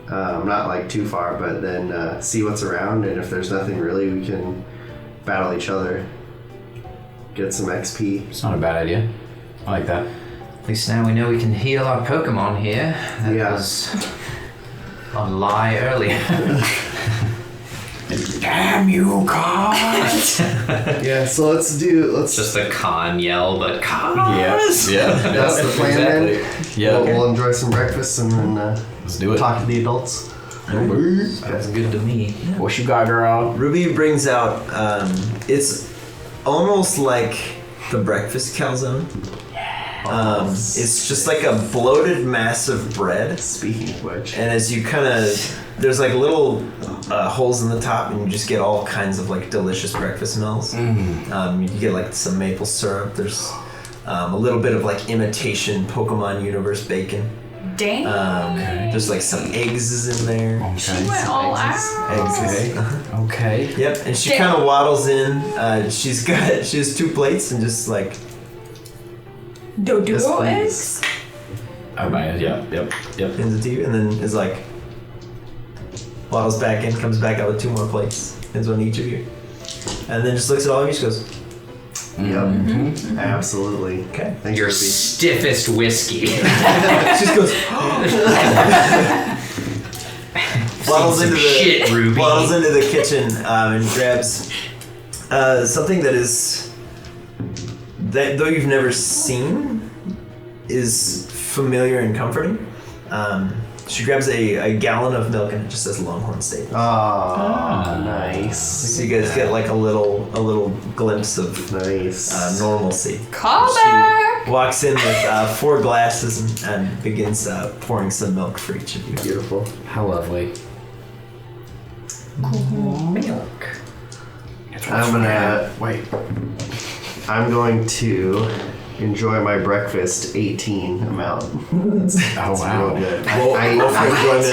Not like too far, but then see what's around, and if there's nothing really, we can battle each other. Get some XP. It's not a bad idea. I like that. At least now we know we can heal our Pokemon here. That Yeah. was a lie earlier. Damn you, Khazh! Yeah, so let's Just a con yell, but Khazh! Yeah. that's the plan then. Yeah. We'll enjoy some breakfast and then Let's do it. talk to the adults. Sounds good to me. What you got, girl? Ruby brings out, it's almost like the breakfast calzone. It's just like a bloated mass of bread. Speaking of which, And as you kind of, there's like little holes in the top, and you just get all kinds of like delicious breakfast smells. You get like some maple syrup. There's a little bit of like imitation Pokemon Universe bacon. Dang. There's like some eggs is in there. She went all out. Eggs. Okay. Yep, and she kind of waddles in. She has 2 plates and just like. Yes, Doduo please. eggs? Oh, my, yep. Hands it to you, and then is like waddles back in, comes back out with 2 more plates, hands one to each of you, and then just looks at all of you. She goes, Yep, absolutely. "Okay." Thanks, Your Ruby. stiffest whiskey. She just goes, waddles into shit, Ruby. waddles into the kitchen and grabs something that though you've never seen is familiar and comforting. She grabs a gallon of milk and it just says Longhorn Steak. Nice. So you guys get like a little glimpse of Nice. normalcy. Call She back! walks in with 4 glasses and begins pouring some milk for each of you. Beautiful. How lovely. Milk. I'm going to enjoy my breakfast 18 amount. That's Oh, wow. real good. Roll for enjoyment.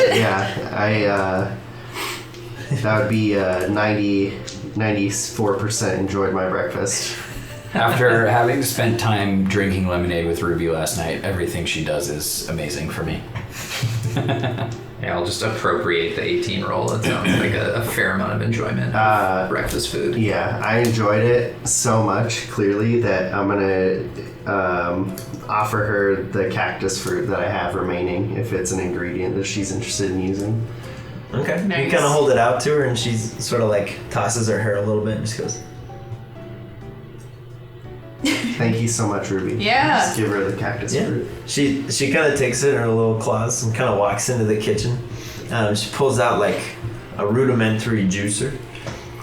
That would be 94% enjoyed my breakfast. After having spent time drinking lemonade with Ruby last night, everything she does is amazing for me. Yeah, I'll just appropriate the 18 roll. It sounds like a fair amount of enjoyment of breakfast food. Yeah, I enjoyed it so much, clearly, that I'm gonna offer her the cactus fruit that I have remaining if it's an ingredient that she's interested in using. Okay. Nice. You kind of hold it out to her and she sort of like tosses her hair a little bit and just goes, Thank you so much, Ruby. Yeah. Just give her the cactus yeah. fruit. She kind of takes it in her little claws and kind of walks into the kitchen. She pulls out like a rudimentary juicer,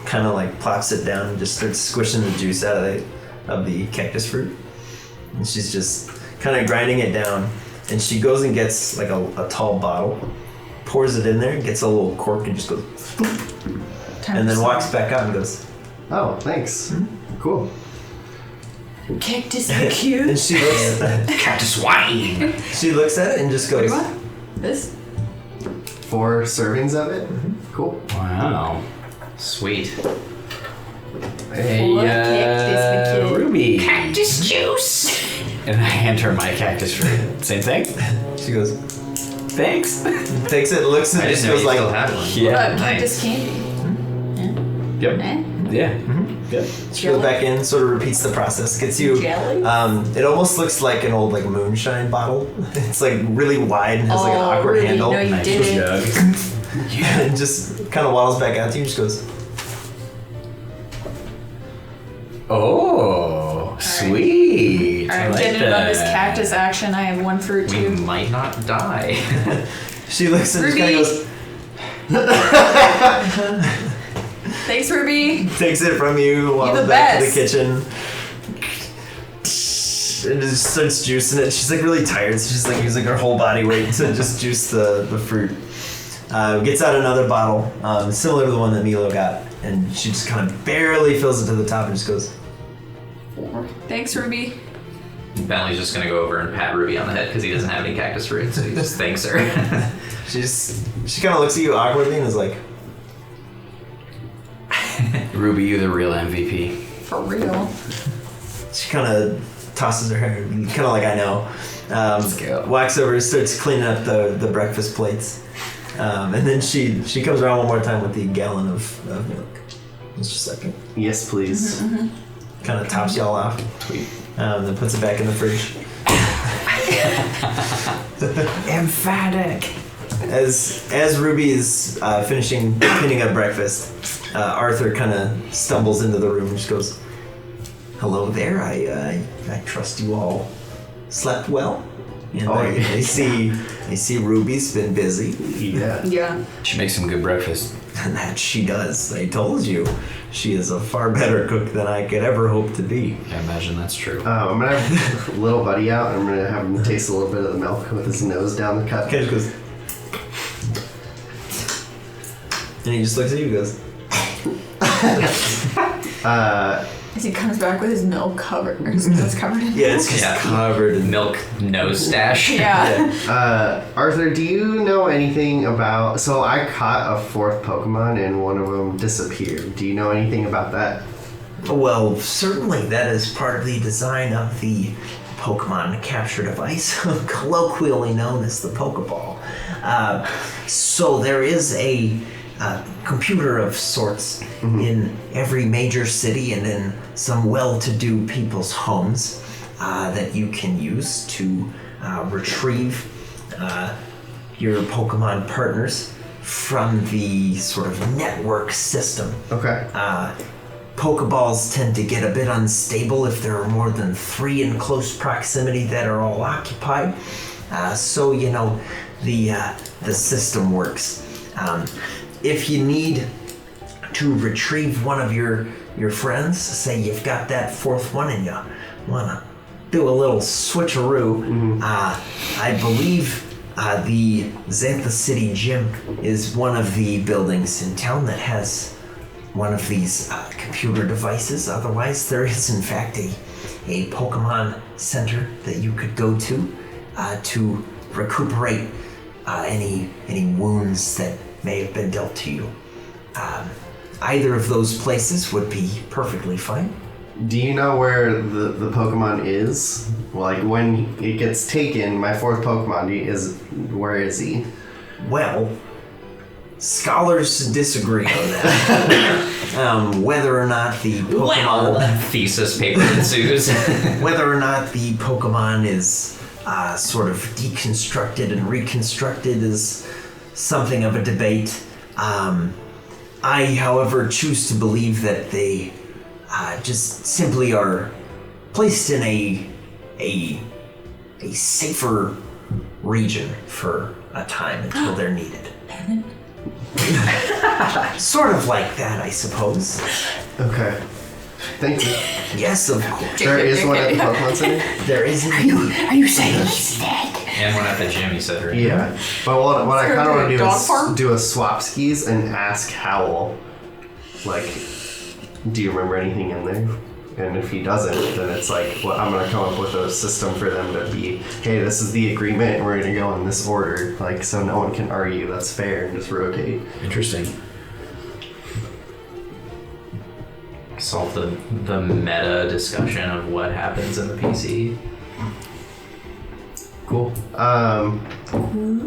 kind of like plops it down and just starts squishing the juice out of the cactus fruit. And she's just kind of grinding it down. And she goes and gets like a tall bottle, pours it in there, gets a little cork and just goes, and then walks back out and goes, Oh, thanks. Cool. Cactus and cute. she looks at it. Cactus wine! She looks at it and just What do goes, you want? This? 4 servings of it? Cool. Wow. Sweet. Hey, Cactus we Ruby. Cactus juice. And I hand her my cactus fruit. Same thing? she goes, Thanks. takes it, looks at I it, didn't just know goes you like, still had one. Yeah. Cactus Nice. candy. Yep. Eh? Yeah. Good. She goes back in, sort of repeats the process, gets you. Jelly? It almost looks like an old like moonshine bottle. It's like really wide and has like an awkward really? handle. No, you Nice didn't. jug. Yeah, and just kind of waddles back out to you and just goes, Oh, sweet. I Alright, like getting it on this that. cactus action. I have 1 fruit We too. might not die. she looks and just kind Ruby. of goes, Thanks, Ruby. takes it from you, waddles the back to the best. kitchen, and just starts juicing it. She's like really tired, so she's like using her whole body weight to just juice the fruit. Gets out another bottle, similar to the one that Milo got, and she just kind of barely fills it to the top and just goes, Thanks, Ruby. Bentley's just gonna go over and pat Ruby on the head because he doesn't have any cactus fruit, so he just thanks her. she kind of looks at you awkwardly and is like, Ruby, you the real MVP. For real. she kind of tosses her hair, kind of like I know. go. Walks over, starts cleaning up the breakfast plates, and then she comes around one more time with the gallon of milk. Just a second. Yes, please. Kind of tops y'all off. Sweet. Then puts it back in the fridge. Emphatic. As Ruby is finishing cleaning up breakfast, Arthur kind of stumbles into the room and just goes, "Hello there. I trust you all slept well. And Oh, yeah. I see Ruby's been busy, Yeah. Yeah. She makes some good breakfast. and that she does. I told you, she is a far better cook than I could ever hope to be." I imagine that's true. I'm gonna have little buddy out, and I'm gonna have him taste a little bit of the milk with his nose down the cup. Kind of goes, and he just looks at you and goes, As he comes back with his milk covered, or his nose covered in "Yeah, it's just Yeah. covered in Milk nose stash. Yeah. Arthur, do you know anything about? So I caught a 4th Pokemon, and one of them disappeared. Do you know anything about that? Well, certainly that is part of the design of the Pokemon capture device, colloquially known as the Pokeball. So there is a computer of sorts in every major city and in some well-to-do people's homes that you can use to retrieve your Pokemon partners from the sort of network system. Okay. Pokeballs tend to get a bit unstable if there are more than 3 in close proximity that are all occupied. So you know the system works. If you need to retrieve one of your friends, say you've got that 4th one and you wanna do a little switcheroo, I believe the Xantha City Gym is one of the buildings in town that has one of these computer devices. Otherwise, there is in fact a Pokemon center that you could go to recuperate any wounds that may have been dealt to you. Either of those places would be perfectly fine. Do you know where the Pokemon is? Like when it gets taken, my 4th Pokemon where is he? Well, scholars disagree on that. Whether or not the Pokemon, Thesis paper ensues. whether or not the Pokemon is sort of deconstructed and reconstructed is something of a debate. I, however, choose to believe that they just simply are placed in a safer region for a time until they're needed. Sort of like that, I suppose. Okay. Thank you. Yes, of course. There is one at the Pokemon Center? There is indeed. Are you saying he's dead? And one at the gym, you said, right? Yeah. But what I Let's kind go of to want to a do dog is farm? do a swap skis and ask Howl, like, do you remember anything in there? And if he doesn't, then it's like, well, I'm going to come up with a system for them to be, hey, this is the agreement, and we're going to go in this order, like, so no one can argue, that's fair, and just rotate. Interesting. Solve the meta discussion of what happens in the PC. Cool.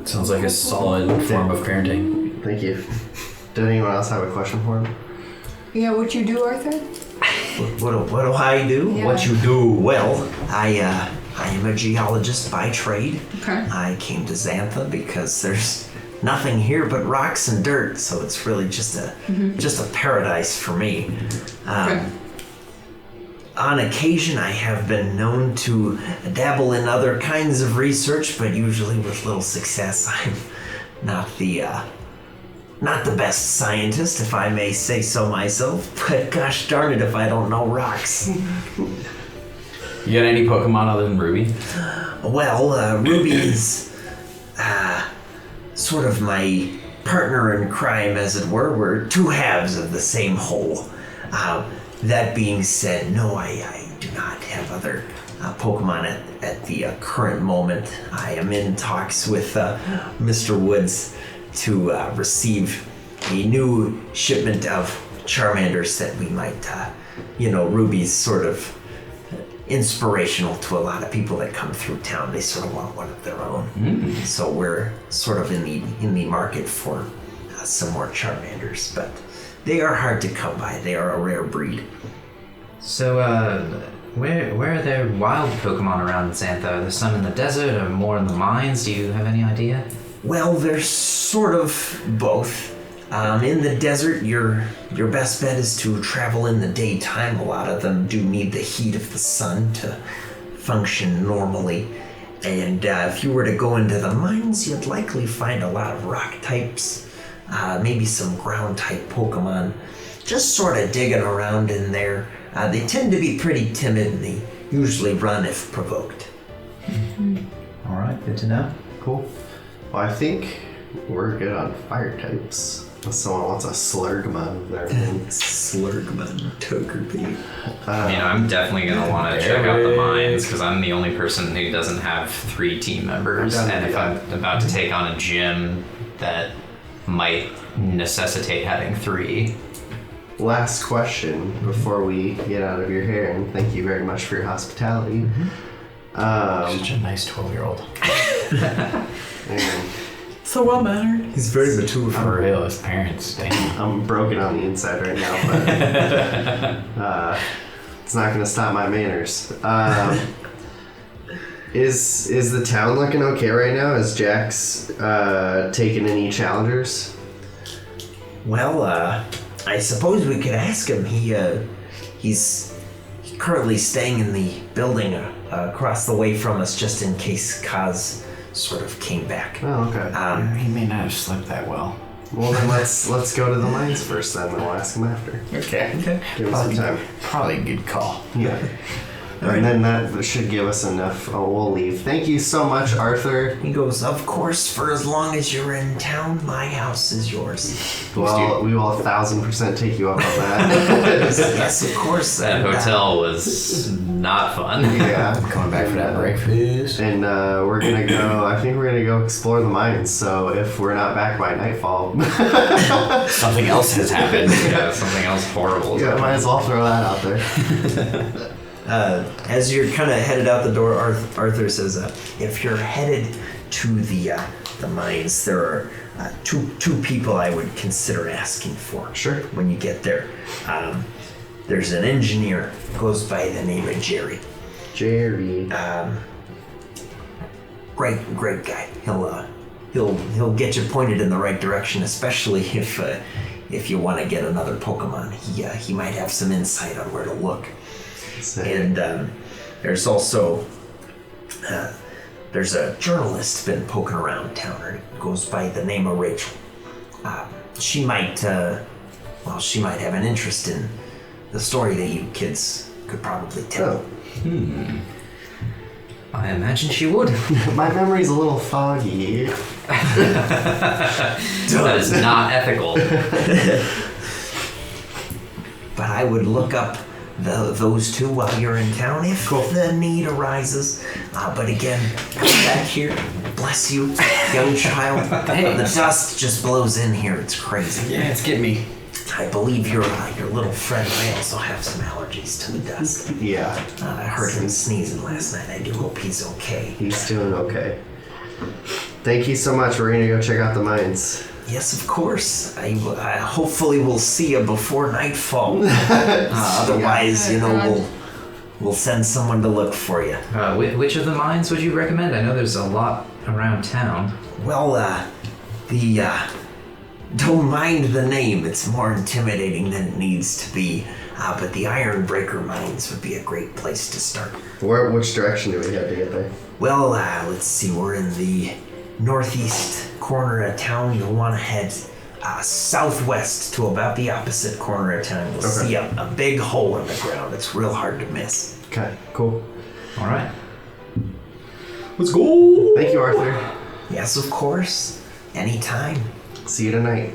Sounds like a solid form of parenting. Thank you. Did anyone else have a question for him? Yeah, what'd you do, Arthur? What do I do? Yeah. What you do? Well, I am a geologist by trade. Okay. I came to Xantha because there's nothing here but rocks and dirt, so it's really just a paradise for me. Okay. On occasion, I have been known to dabble in other kinds of research, but usually with little success. I'm not the best scientist, if I may say so myself. But gosh darn it, if I don't know rocks. You got any Pokemon other than Ruby? Well, Ruby is sort of my partner in crime, as it were. We're two halves of the same whole. That being said, no, I do not have other Pokemon at the current moment. I am in talks with Mr. Woods to receive a new shipment of Charmanders that we might, Ruby's sort of inspirational to a lot of people that come through town. They sort of want one of their own. So we're sort of in the market for some more Charmanders, but they are hard to come by. They are a rare breed. So, where are there wild Pokemon around Xantha? Are there some in the desert or more in the mines? Do you have any idea? Well, there's sort of both. In the desert, your best bet is to travel in the daytime. A lot of them do need the heat of the sun to function normally. And if you were to go into the mines, you'd likely find a lot of rock types, maybe some ground type Pokemon, just sort of digging around in there. They tend to be pretty timid, and they usually run if provoked. All right, good to know. Cool. Well, I think we're good on fire types. Unless someone wants a Slurgmon of their own. Slurgman, Togepi. I'm definitely going to want to check out the mines because I'm the only person who doesn't have 3 team members. And if I'm about to take on a gym that might necessitate having 3. Last question before we get out of your hair, and thank you very much for your hospitality. Such a nice 12-year-old. And So well mannered. He's very mature For real, his parents. Damn. I'm broken on the inside right now, but it's not going to stop my manners. Is the town looking okay right now? Is Jax taking any challengers? Well, I suppose we could ask him. He's currently staying in the building across the way from us, just in case Khazh sort of came back. Oh, okay. He may not have slept that well. Well, then let's go to the mines first, then we'll ask him after. Okay. Give us some time. Probably a good call. Yeah. And then that should give us enough. Oh, we'll leave. Thank you so much, Arthur. He goes, of course, for as long as you're in town, my house is yours. Well, we will 1,000% take you up on that. Yes, of course. That and, hotel was not fun. Yeah. I'm coming back for that breakfast. And we're gonna go. I think we're gonna go explore the mines. So if we're not back by nightfall, Something else has happened. Yeah, something else horrible. yeah, might as well throw that out there. As you're kind of headed out the door, Arthur says, if you're headed to the mines, there are two people I would consider asking for. Sure. When you get there. There's an engineer, goes by the name of Jerry. Jerry. Great guy. He'll get you pointed in the right direction, especially if you want to get another Pokemon. He might have some insight on where to look. And there's also there's a journalist been poking around town. Her goes by the name of Rachel. She might have an interest in the story that you kids could probably tell. Oh. I imagine she would. My memory's a little foggy. That is not ethical. But I would look up those two while you're in town if the need arises. But again, come back here. Bless you, young child. The dust just blows in here. It's crazy. Yeah, it's getting me. I believe your little friend may also have some allergies to the dust. Yeah. I heard him sneezing last night. I do hope he's okay. He's doing okay. Thank you so much. We're gonna go check out the mines. Yes, of course. I hopefully will see you before nightfall. Otherwise, we'll send someone to look for you. Which of the mines would you recommend? I know there's a lot around town. Well, don't mind the name. It's more intimidating than it needs to be. But the Ironbreaker mines would be a great place to start. Which direction do we have to get there? Well, let's see. We're in the northeast corner of town. You'll want to head southwest to about the opposite corner of town. You'll see a big hole in the ground. It's real hard to miss. Okay, cool. All right. Let's go. Thank you, Arthur. Yes, of course. Anytime. See you tonight.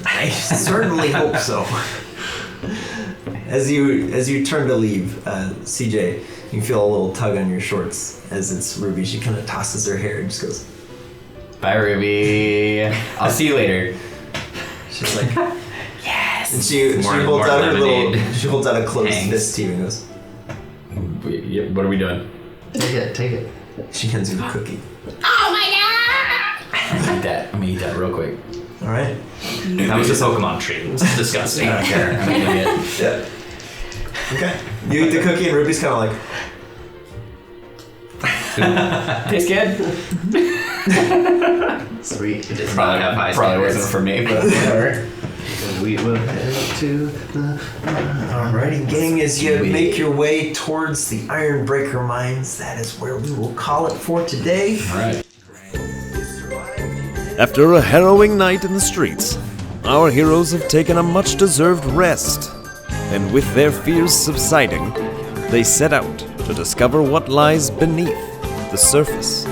I certainly hope so. As you turn to leave, CJ, you feel a little tug on your shorts as it's Ruby. She kind of tosses her hair and just goes, Bye, Ruby. I'll see you later. she's like, Yes. and she holds out a closed fist to you and goes, What are we doing? Take it. she hands you a cookie. Oh my god! I'm gonna eat that real quick. All right. That was a Pokemon treat. It's disgusting. I don't care. I'm gonna eat it. Yeah. Okay. You eat the cookie and Ruby's kind of like, Tastes good. Sweet. It did probably have high Probably standards. wasn't for me, but whatever. And we will head to the... alrighty, gang, as you make your way towards the Ironbreaker mines, that is where we will call it for today. All right. After a harrowing night in the streets, our heroes have taken a much-deserved rest, and with their fears subsiding, they set out to discover what lies beneath the surface.